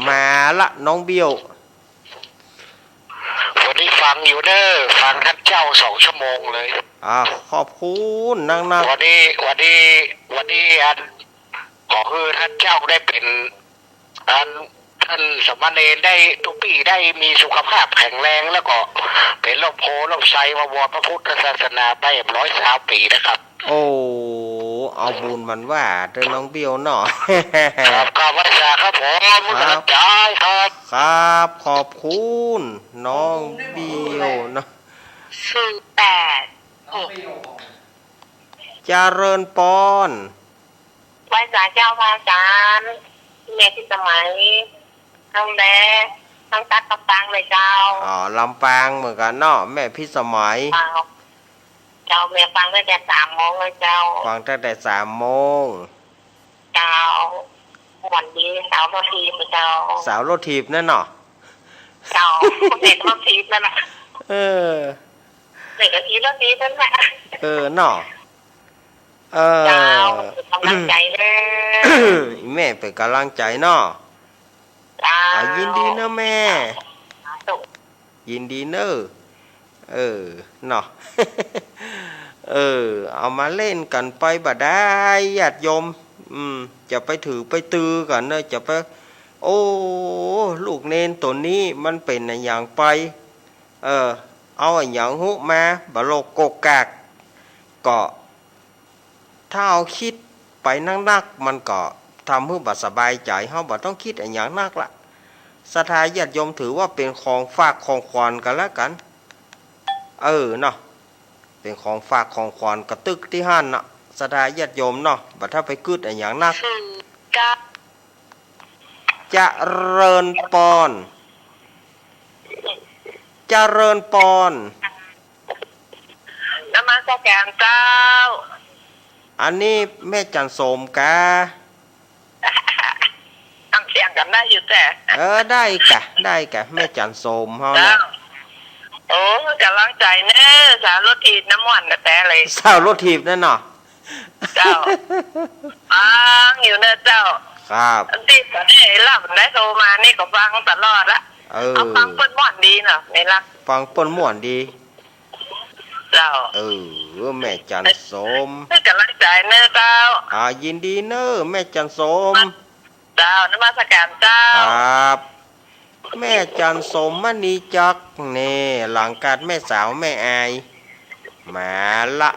มาละน้องเบี้ยววันนี้ฟังอยู่เด้อฟังท่านเจ้า2 ชั่วโมงเลยขอบคุณนั่งวันนี้อันขอคือท่านเจ้าได้เป็นท่านสมณเณรได้ทุกปีได้มีสุขภาพแข็งแรงแล้วก็เป็นโรคโพโรคไซมาวรพระพุทธศาสนาได้120 ปีนะครับเอาบุญมันว่าเดินน้องเบี้ยวเนาะครับขอบคุณครับผมครับขอบคุณน้องเบี้ยวเนาะเจริญปอนไหว้ศาลเจ้าพระอาจารย์แม่ที่สมัยทั้งแม่ทั้งตัดลำปางเลยเจ้าลำปางเหมือนกันเนาะแม่พี่สมัยเจ้าแม่ฟังตั้งแต่3 โมงเลยเจ้าฟังตั้งแต่3 โมงเจ้าวันดีสาวรถทีบเจ้าสาวรถทีบนั่นเนาะเจ้าเด็กรถทีบนั่นน่ะเด็กรถทีบนั่นแหละเนาะเจ้ากำลังใจเลยแม่เป็นกำลังใจเนาะยินดีเนอะแม่ยินดีเนอะเนาะเอามาเล่นกันไปบ่ได้ญาติโยมจะไปถือไปตือกันเนอะจะไปลูกเนนตัวนี้มันเป็นอย่างไปเอาอย่างหุมาบะโลกกกากก็ถ้าเอาคิดไปนักมันก็ทำให้บ่สบายใจเฮาบ่ต้องคิดอย่างนักละศรัทธาญาติโยมถือว่าเป็นของฝากของขวัญกันแล้วกันเนาะเป็นของฝากของขวัญกระตึกที่หั่นน่ะศรัทธาญาติโยมเนาะบ่ถ้าไปกึดอย่างนักเจริญปอนนมัสการเจ้าอันนี้แม่จันโสมกาต้องเช กันได้อยู่แต่ ได้กะแม่จันโสมเฮา เจ้า เนี่ย โอ้กำลังใจเนอะสาวรถทีน้ำมันแต่เลย สาวรถถีบนั่นเนาะ เจ้าฟังอยู่เนอะเจ้า ครับ ที่ตอนนี้หลับได้โทรมานี่ก็ฟังตลอดละ เอาฟังเปิ้นม่อนดีเนาะนี่ละ ฟังเปิ้นม่วนดี เจ้า แม่จันโสม ให้กำลังใจเนอะเจ้า ยินดีเนอะแม่จันโสม เจ้านมัสการเจ้า ครับ แม่จันโสมมณีจักเน่หลังการแม่สาวแม่อายมาละ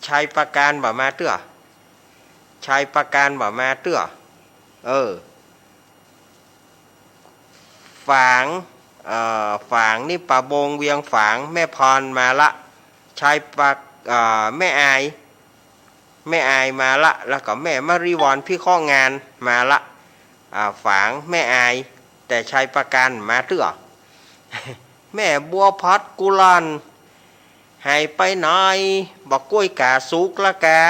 ชัยประการบ่มาเตื้อชัยประการบ่มาเตื้อฝางนี่ป่าบงเวียงฝางแม่พรมาละชัยปากแม่อายมาละแล้วก็แม่มาริวรพี่ข้องานมาละฝางแม่อายแต่ชัยประการมาเตื้อ แม่บัวพัดกุลันให้ไปไหนบอกกล้วยกาสุกละกา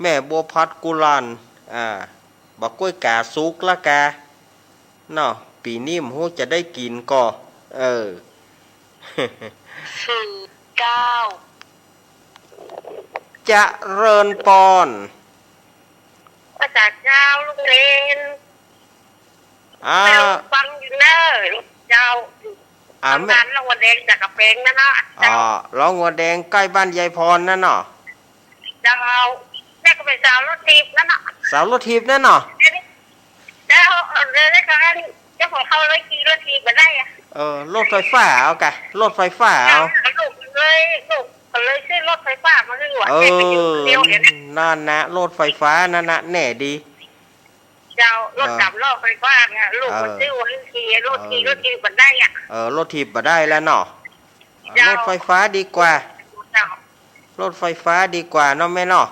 แม่บัวพัดกุลันบอกกล้วยกาสุกละกาเนาะปีนี้มหูจะได้กินก็49จะเริญปอน ภาษาเจ้าลูกเล่นแม่ฟังอยู่เนอะเจ้าทำงานรางวัลแดงจากกระเพงนั่นนะเจ้า ร้องหัวแดงใกล้บ้านยายพรนั่นเนาะ เจ้าแม่ก็เป็นสาวรถทีบนั่นน่ะ สาวรถทีบนั่นเนาะ เจ้าเดี๋ยวได้ค่ะเจ้าของเขาเลยขี่รถทีบมาได้อะ รถไฟฟ้าเอากะรถไฟฟ้าเอา ลูกเลยซื้อรถไฟฟ้ามาให้หัวแม่ไปอยู่เดียวเนี่ย นั่นนะรถไฟฟ้านั่นนะแน่ดี เจ้ารถดับรอบไฟฟ้าเนี่ยลูกมันซื้อไว้ขี่รถทีบมาได้อ่ะ รถถีบมาได้แล้วเนาะรถไฟฟ้าดีกว่า เจ้าร ถไฟฟ้าดีกว่าเนาะแม่เนาะ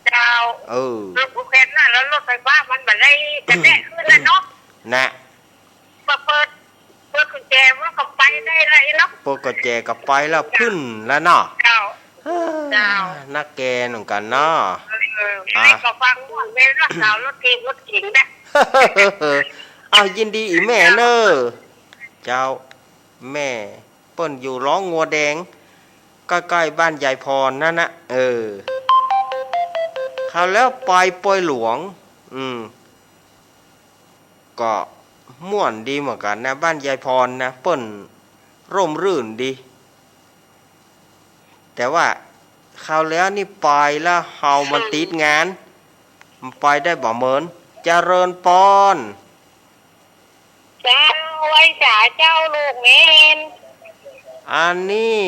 เจ้ารถโอเคน่ะแล้วรถไฟฟ้ามันมาได้จะแน่ขึ้นแล้วเนาะ นะ เปิดกุญแจมันก็ไปได้เลยเนาะ พวกกระแจกับไปแล้วขึ้นแล้วเนาะ เจ้า นักแกนเหมือนกันเนาะ ให้ก็ฟังว่าแม่รักสาวรถทีบรถเก๋งนะ ยินดีอีแม่เนอะเจ้าแม่เปิ้นอยู่ร้องงัวแดงใกล้ๆบ้านยายพรนั่นนะเขาแล้วปล่อยหลวงก็ม่วนดีเหมือนกันนะบ้านยายพรนะเปิ้นร่มรื่นดีแต่ว่าคราวแล้วนี่ปล่อยแล้วเฮามันติดงานมันปล่อยได้บ่เหมือนเจริญปอน เจ้าไว้จ๋าเจ้าลูกเมน อันนี้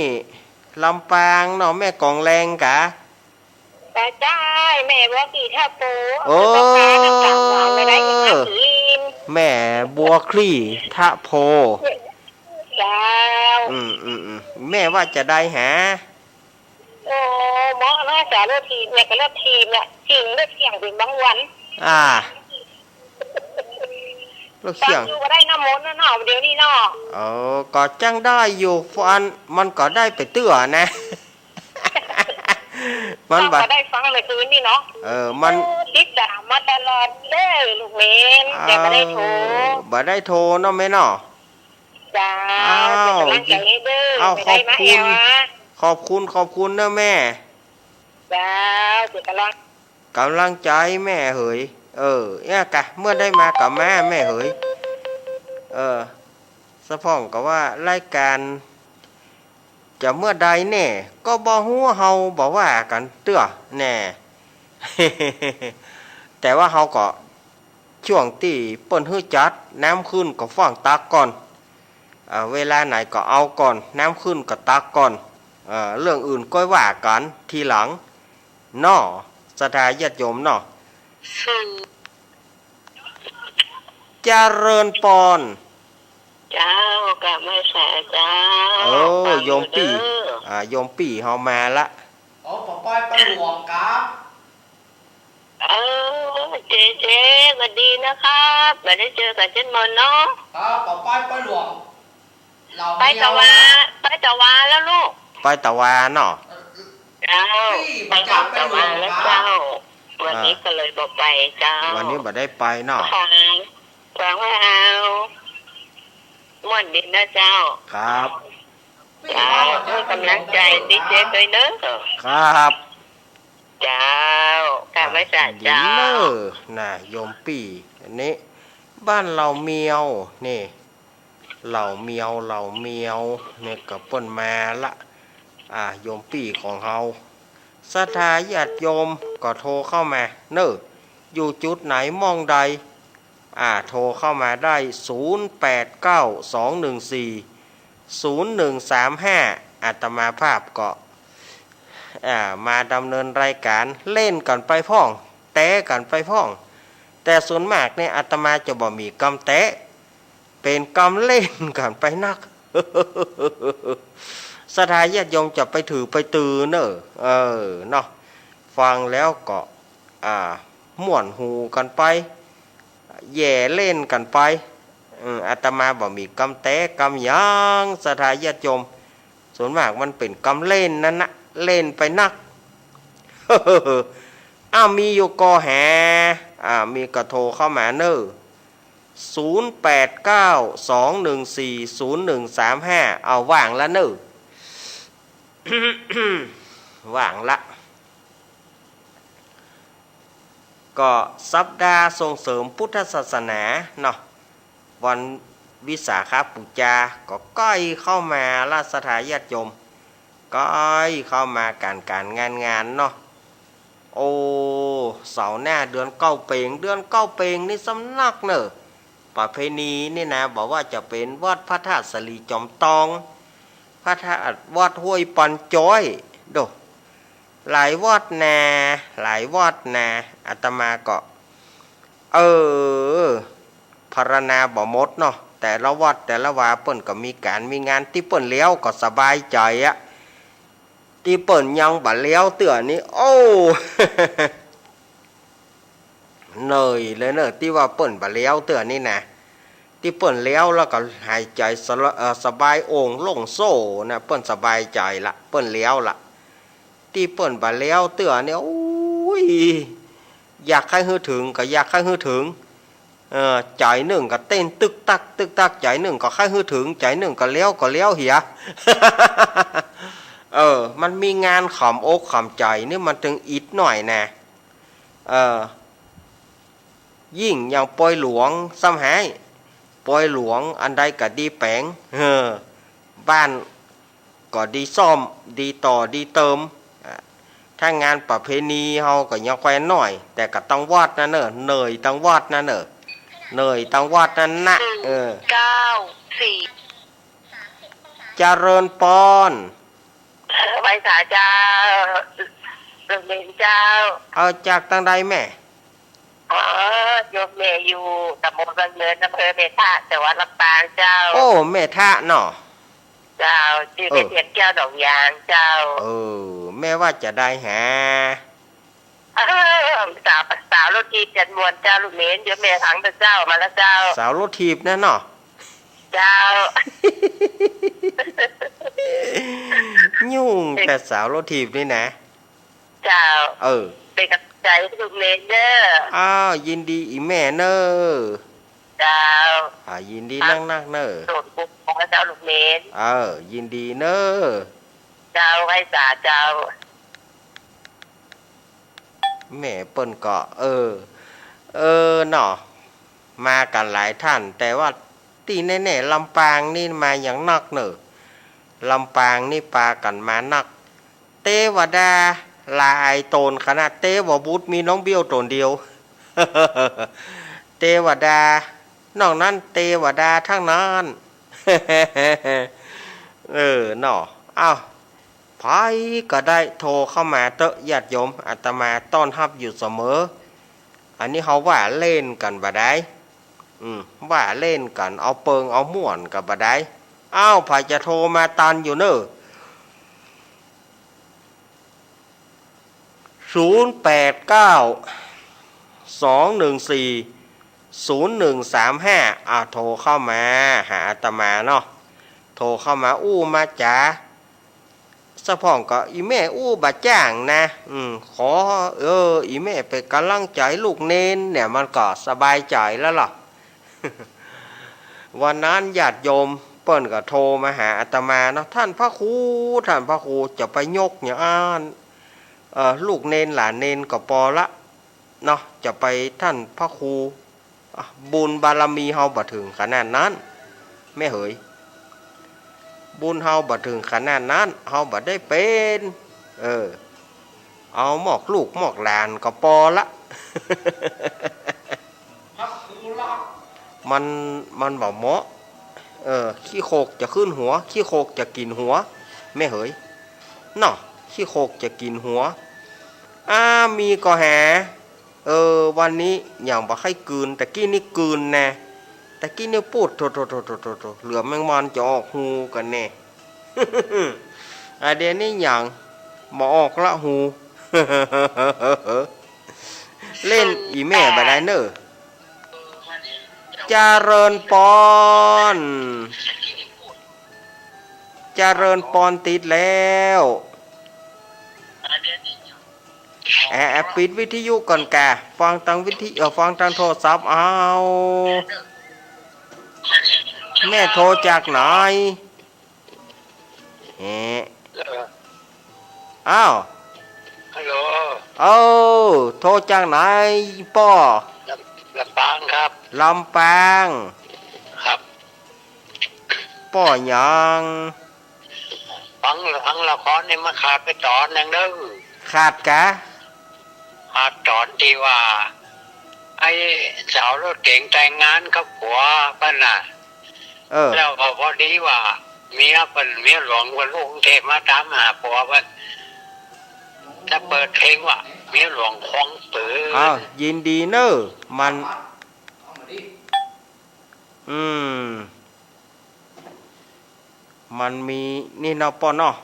ลำปางเนาะแม่กองแรงกะ แต่จ้าแม่บอกกี่ท่าปู โอ้ ไม่ได้ยังมากิน แม่บัวคลี่ทะโพ เจ้า แม่ว่าจะได้หา โอ้หมอน่าจะเลือกทีมเนี่ยก็เลือกทีมเนี่ยทีมเลือกเสี่ยงเป็นบางวัน ลูก ฟั เสีย ง ง อยู่ก็ได้น้ำมนต์นะเนาะเดี๋ยวนี้เนาะ ก็จังได้อยู่ฟันมันก็ได้ไปเตื้อนะ มัน ก็ได้ฟังในคืนนี่เนาะ มัน ติดตามมาตลอดเลยลูกเมนแต่ไม่ได้โทร บ่ได้โทรเนาะแม่เนาะ จ้าเป็นกำลังใจให้เด้อไม่ได้มาแอว ขอบคุณเนอะแม่ จ้าเป็นกำลังใจแม่เหยเนี่ยกะเมื่อได้มากับแม่เหยสะพ่องก็ว่ารายการจะเมื่อใดแน่ก็บ่ฮู้เฮาบ่ว่ากันเตื้อแน่ แต่ว่าเฮาก็ช่วงที่เปิ้นฮื้อจัดน้ำขึ้นก็ฟ้องตักก่อนเวลาไหนก็เอาก่อนน้ำขึ้นก็ตักก่อนเรื่องอื่นก็ว่ากันทีหลังน้อศรัทธาญาติโยมน้อเจริญปอน เจ้ากับไม่แสเจ้า โยมปี่โยมปี่เฮามาละ ปไปหลวงครับ เจ๊สวัสดีนะครับไม่ได้เจอกันเช่นมนเนาะ ครับไปหลวง ไปตะวาแล้วลูก ไปตะวาเนาะ เจ้าไปตะวาแล้วเจ้า วันนี้ก็เลยบอกไปเจ้า วันนี้บ่ได้ไปเนาะ ค่ะหวังว่าเอาม่วนดินนะเจ้า ครับ เจ้าให้กำลังใจดีเจด้วยเนอะ ครับ เจ้ากลับไว้จ้ะ ดี เจ้า เนอน่ะโยมปี่อันนี้ บ้านเราเมียวนี่เหล่าเมียวเนี่ยกับเปิ้นมาละโยมปี่ของเฮาศรัทธาญาติโยมก็โทรเข้ามาเนออยู่จุดไหนมองใดโทรเข้ามาได้ 0892140135อาตมาภาพก็มาดำเนินรายการเล่นกันไปพ้องแตะกันไปพ้อง แต่ส่วนมากเนี่ยอาตมาจะบ่มีกำแตะเป็นกำเล่นกันไปนัก ศรัทธาญาติโยมจะไปถือไปตือเนอะเนาะฟังแล้วก็ม่วนหูกันไปแย่เล่นกันไปอาตมาบ่มีกำแตะกำหยังศรัทธาญาติโยมส่วนมากมันเป็นกำเล่นนั่นนะเล่นไปนัก มีอยู่กอแหมีกระโทรเข้ามาเนอ0892140135เอาว่างละเนอ ว่างละก็สัปดาห์ส่งเสริมพุทธศาสนาเนาะวันวิสาขบูชาก็ใกล้เข้ามาราชทายาทโยมก็เข้ามาการงานเนาะโอ้เสาร์หน้าเดือนเก้าเปงนี่สำนักเนอะประเพณีนี่นะบอกว่าจะเป็นวัดพระธาตุสลีจอมตองพระธาตุวัดห้วยปันจ้อยโดหลายวัดนะอาตมาก็พารณาบ่หมดเนาะแต่ละวัดแต่ละวาเปิ้นก็มีงานที่เปิ้นเลี้ยวก็สบายใจที่เปิ้นยังบ่เลี้ยวเตือนี่โอ้ เหนื่อยเลยเนอะที่ว่าเปิ้นบ่เลี้ยวเตือนี่นะที่เปิ้นเลี้ยวแล้วก็หายใจสบายโอ่งโล่งโซ่นะเปิ้นสบายใจละเปิ้นเลี้ยวละที่เปิ้นบ่เลี้ยวเตือนี่โอ้ยอยากให้ฮือถึงก็อยากให้ฮือถึงใจหนึ่งก็เต้นตึกตักใจหนึ่งก็ให้ฮือถึงใจหนึ่งก็เลี้ยวเหีย มันมีงานขำอกขำใจนี่มันถึงอิดหน่อยนะยิ่งอย่างปอยหลวงซ้ำหายปอยหลวงอันใดก็ดีแปลงบ้านก็ดีซ่อมดีต่อดีเติมถ้างานประเพณีเฮาก็ยังแควนหน่อยแต่ก็ต้องวาดนะเนอะเหนื่อยต้องวาดนะเนอะเหนื่อยต้องวาดนั่นนะ9 4เจริญปอนไว้สาเจ้าโรงเรียนเจ้าเอาจากทางใดแม่โยมแม่อยู่ตำบลบางเนินอำเภอเมทะจังหวัดลำปางเจ้าโอ้แม่ทะเนาะเจ้าชื่อเทียนแก้วดอกยางเจ้าแม่ว่าจะได้หาสาวรถทีบจันมวนเจ้าลูกเมนเดี๋ยวแม่ถังเจ้ามาแล้วเจ้าสาวรถทีบนั่นเนาะเจ้ายุ่งแต่สาวรถทีบนี่นะเจ้าเป็นกำลังใจลูกเมนเด้อยินดีอีแม่เนอเจ้ายินดีนั่งเนอโดดปุ๊บของเจ้าลูกเมนยินดีเนอเจ้าไว้สาเจ้าแม่เปิ้นก็เนาะมากันหลายท่านแต่ว่าที่แน่ๆลำปางนี่มาอย่างนักเนอะลำปางนี่ปากันมานักเทวดาลายโตนขนาดเทวบุตรมีน้องเบี้ยวตนเดียว เทวดานอกนั้นเทวดาทั้งนั้น เนาะไผก็ได้โทรเข้ามาเตอะญาติโยมอาตมาต้อนรับอยู่เสมออันนี้เขาว่าเล่นกันบ่ได้ว่าเล่นกันเอาเปิงเอาม่วนกับบ่ได้ไผจะโทรมาตันอยู่เนอะ0892140135โทรเข้ามาหาอาตมาเนาะโทรเข้ามามาจ๋า สะพ่องก็อีแม่อู้บาจ้างนะขออีแม่ไปกำลังใจลูกเน้นเนี่ยมันก็สบายใจแล้วล่ะ วันนั้นญาติโยมเปิ้นก็โทรมาหาอาตมาเนาะท่านพระครูจะไปยกอย่างอ่านลูกเนนหลานเนนก็พอละเนาะจะไปท่านพระครูบุญบารมีเฮาบ่ถึงขนาดนั้นแม่เหยบุญเฮาบ่ถึงขนาดนั้นเฮาบ่ได้เป็นเอาหมอกลูกหมอกหลานก็พอละ มันบ่เหมาะขี้โคกจะขึ้นหัวขี้โคกจะกินหัวแม่เหยเนาะขี้โคกจะกินหัวมีก็แหวันนี้อย่างบ่ให้กืนแต่กี้นี่กืนแน่แต่กี้นี่พูดโถเหลือแมงมันจะออกหูกันแน่ เดี๋ยวนี้อย่างบ่ออกละหู เล่นอีแม่บ่ได้เนอะเจริญปอนติดแล้วปิดวิทยุก่อนแกฟังทางฟังทางโทรศัพท์เอาแม่โทรจากไหนอ้าวฮัลโหลโทรจากไหนป้อลำปางครับลำปางครับป้อยังฟังละครนี่มาขาดไปตอนนึงเด้อขาดกะขาดตอนที่ว่าไอ้สาวรถเก๋งแต่งงานกับผัวปั้นน่ะแล้วพอดีว่าเมียหลวงวันลูกเทพมาตามหาผัวว่าจะเปิดเพลงว่าเมียหลวงคล้องปืนยินดีเนอะมันมันมีนี่เนาะปอเนาะ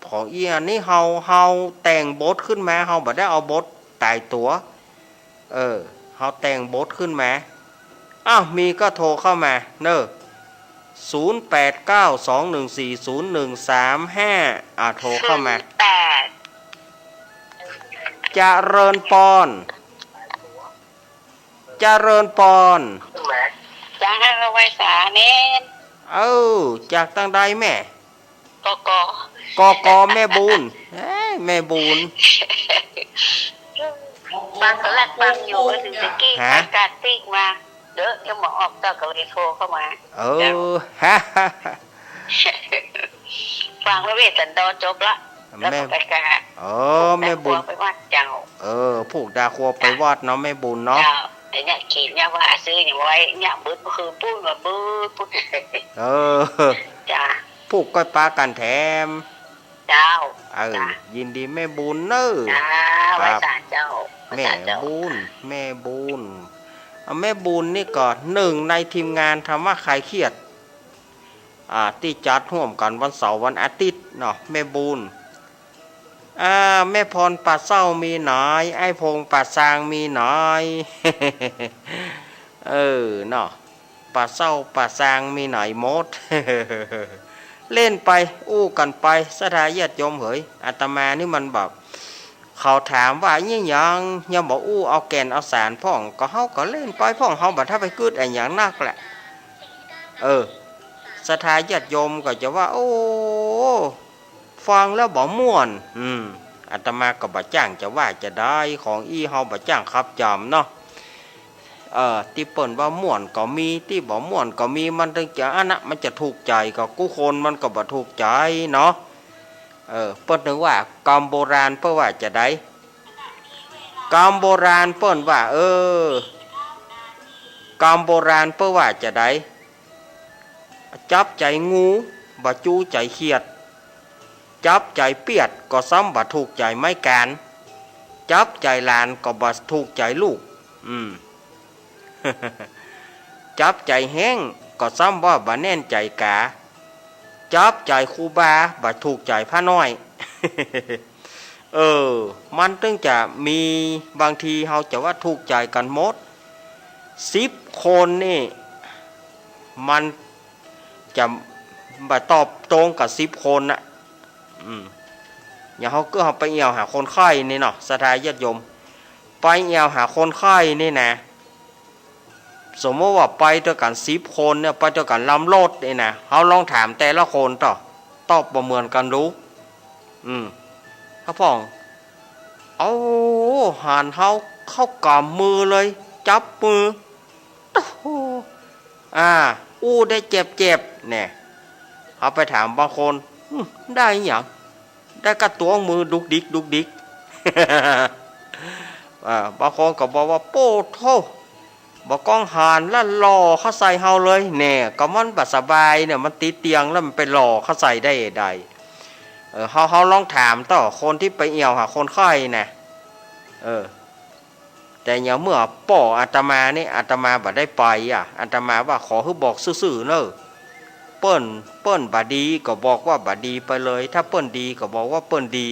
ของอีอันนี้เฮาแต่งบทขึ้นมาเฮาบ่ได้เอาบทตายตัวเฮาแต่งบทขึ้นมามีก็โทรเข้ามาเนอะ0892140135โทรเข้ามาเจริญปอนจ้าไว้สาเน้นจากตั้งใดแม่กแม่บุญแม่บุญบางแรกบางอยู่ถึงตะกี้ประกาศติ๊กมาเด้อยังบอกออกตาก็เลยโทรเข้ามาฟังแล้วเวสันดรจบละแล้วไปกาแม่บุญไปวัดเจ้าผูกดาครัวไปวัดเนาะแม่บุญเนาะไอ้เนี่ยขีดเนี่ยว่าซื้ออย่างไว้เนี่ยบึ้ดก็คือปุ้นแบบบึ้ดจ้าผูกก้อยปลากันแถมเจ้ายินดีแม่บุญเนอะไว้สาเจ้าแม่บุญแม่บุญนี่ก็หนึ่งในทีมงานทำว่าใครเครียดที่จัดร่วมกันวันเสาร์วันอาทิตย์เนาะแม่บุญแม่พรป่าเศร้ามีหน่อยไอ้พงป่าซางมีหน่อยเนาะป่าเศร้าป่าซางมีหน่อยมด เล่นไปอู้กันไปสถาญาติโยมเหยอาตมานี่มันแบบเขาถามว่ายังบอกอู้เอาแก่นเอาสารพ่องก็เฮาก็เล่นไปพ่องเฮาบัดถ้าไปกึดอย่างนักแหละสถาญาติโยมก็จะว่าโอ้ฟังแล้วบ่ม่วนอาตมาก็บ่จ้างจะว่าจะได้ของอีเฮาบ่จ้างครับจำเนาะที่เปิ้นว่าม่วนก็มีที่บ่ม่วนก็มีมันถึงจะมันจะถูกใจก็กู้คนมันก็บ่ถูกใจเนาะเปิ้นนึกว่ากรรมโบราณเปิ้นว่าจะได้กรรมโบราณเปิ้นว่ากรรมโบราณเปิ้นว่าจะได้จับใจงูบ่จู้ใจเขียดจับใจเปียดก็ซ้ำบ่ถูกใจไม้การจับใจหลานก็บ่ถูกใจลูกจับใจแห้งก็ซ้ำว่าบ่แน่นใจกาจับใจครูบาบ่ถูกใจพระน้อย มันถึงจะมีบางทีเฮาจะว่าถูกใจกันหมด10 คนนี่มันจะบ่ตอบตรงกับ10 คนน่ะ อย่างเขาก็เขาไปเอี่ยวหาคนไข้นี่เนาะสถาญาติโยมไปเอี่ยวหาคนไข้นี่นะสมมติว่าไปด้วยกัน10 คนเนี่ยไปด้วยกันลำรถนี่นะเขาลองถามแต่ละคนต่อตอบประเมินกันรู้เขาพ่องเอาหันเข้ากำมือเลยจับมืออู้ได้เจ็บเนี่ยเขาไปถามบางคนได้อย่างได้กระตัวมือดุกดิก บางคนก็บอกว่าโป้โทบอกกองหานแล้วหล่อเขาใส่เฮาเลยเนี่ยก็มันบัดสบายเนี่ยมันติดเตียงแล้วมันไปหล่อเขาใส่ได้ใดเขาลองถามต่อคนที่ไปเอี่ยวหาคนไข้นะแต่อย่างเมื่อป่ออาตมานี่อาตมาบัดได้ไปอาตมาว่าขอให้บอกซื่อๆเนอะเปิ้นบาดีก็บอกว่าบาดีไปเลยถ้าเปิ้นดีก็บอกว่าเปิ้นดี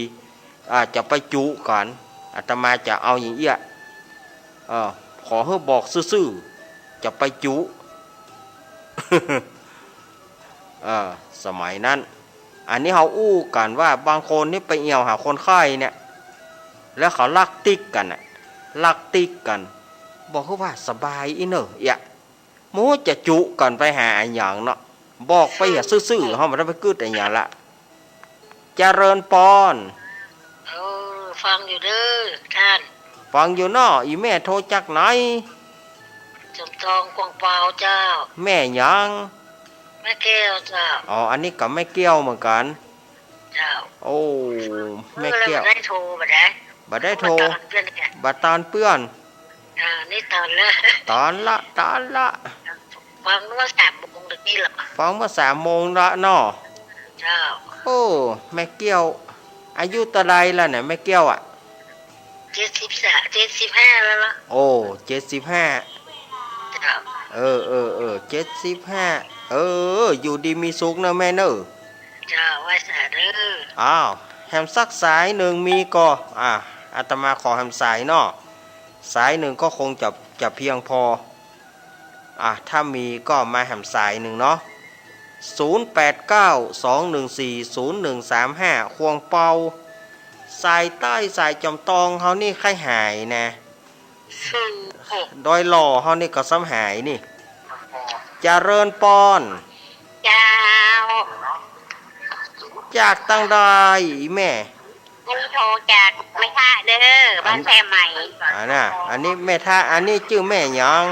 จะไปจุกันอาตมาจะเอาอย่างเอี้ยขอให้บอกซื่อๆจะไปจุ สมัยนั้นอันนี้เขาอู้กันว่าบางคนนี่ไปเอี่ยวหาคนไข้เนี่ยแล้วเขาลักติ๊กกันบอกเขาว่าสบายอีเนอะโมจะจุกันไปหาอย่างเนาะบอกไปซื่อๆเขาไม่ได้ไปกึดอย่างละเจริญปอนฟังอยู่เด้อท่านฟังอยู่เนาะอีแม่โทรจากไหนจมทองกวางเปล่าเจ้าแม่ยังแม่แก้วเจ้าอันนี้กับแม่แก้วเหมือนกันเจ้าโอ้แม่แก้วได้โทรบัดได้โทรบัดตอนเปื้อนนี่ตอนละฟังว่า3 โมงตะกี้หรอฟังว่า3 โมงละเนาะเจ้าโอ้แม่แก้วอายุตะไดแล้วเนี่ยแม่แก้ว75แล้วล่ะโอ้7575อยู่ดีมีสุขนะแม่เนอะเจ้าว่าสาเด้อแฮมสักสายหนึ่งมีก็อาตมาขอแฮมสายเนาะสายหนึ่งก็คงจะเพียงพอถ้ามีก็มาแฮมสายหนึ่งเนาะ0892140135ควงเป่าสายใต้สายจอมตองเขานี่ไข้หายนะดอยหล่อเขานี่ก็ซ้ำหายนี่เจริญปอนเจ้าจากตั้งได้แม่นี่โทรจากแม่ท่าเด้อบ้านแพรใหม่อันนี้แม่ท่าอันนี้ชื่อแม่หยัง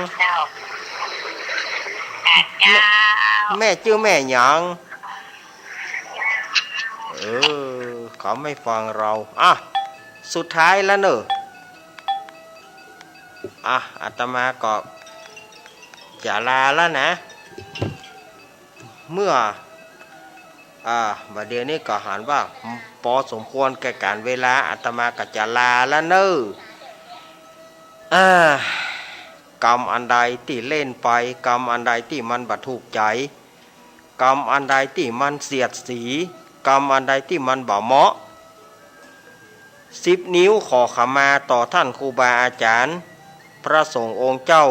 แม่ชื่อแม่หยังเขาไม่ฟังเราสุดท้ายแล้วเนอะอาตมาก็จะลาแล้วนะเมื่อบัดเดี๋ยวนี้ก็หันว่าพอสมควรแก่การเวลาอาตมาก็จะลาแล้วเนอะกรรมอันใดที่เล่นไปกรรมอันใดที่มันบัดถูกใจกรรมอันใดที่มันเสียดสีกรรมอันใดที่มันบ่เหมาะ10 นิ้วขอขมาต่อท่านครูบาอาจารย์พระสงฆ์องค์เจ้า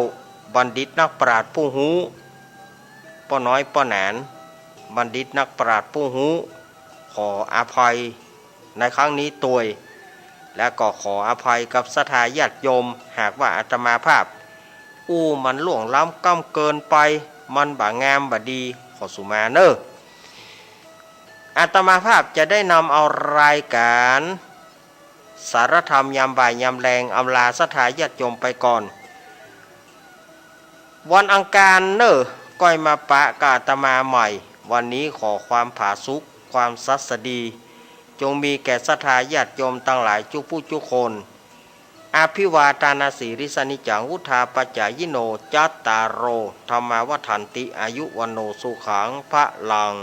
บัณฑิตนักปราชญ์ผู้หูป้อน้อยป้อหนานบัณฑิตนักปราชญ์ผู้หูขออภัยในครั้งนี้ตัวยและก็ขออภัยกับศรัทธาญาติโยมหากว่าอาตมาภาพมันล่วงล้ำก้ำเกินไปมันบ่งามบ่ดีขอสุมาเนอะอาตมาภาพจะได้นำเอารายการสารธรรมยามบ่ายยามแรงอำลาศรัทธาญาติโยมไปก่อนวันอังคารเนอะก้อยมาปะกาอาตมาใหม่วันนี้ขอความผาสุกความสัสดีจงมีแก่ศรัทธาญาติโยมทั้งหลายทุกผู้ทุกคนอภิวาทานาสีริสนิจังวุธาปัจจายโนจัตตารโอธรรมาวัฏันติอายุวันโนสุขังพระลัง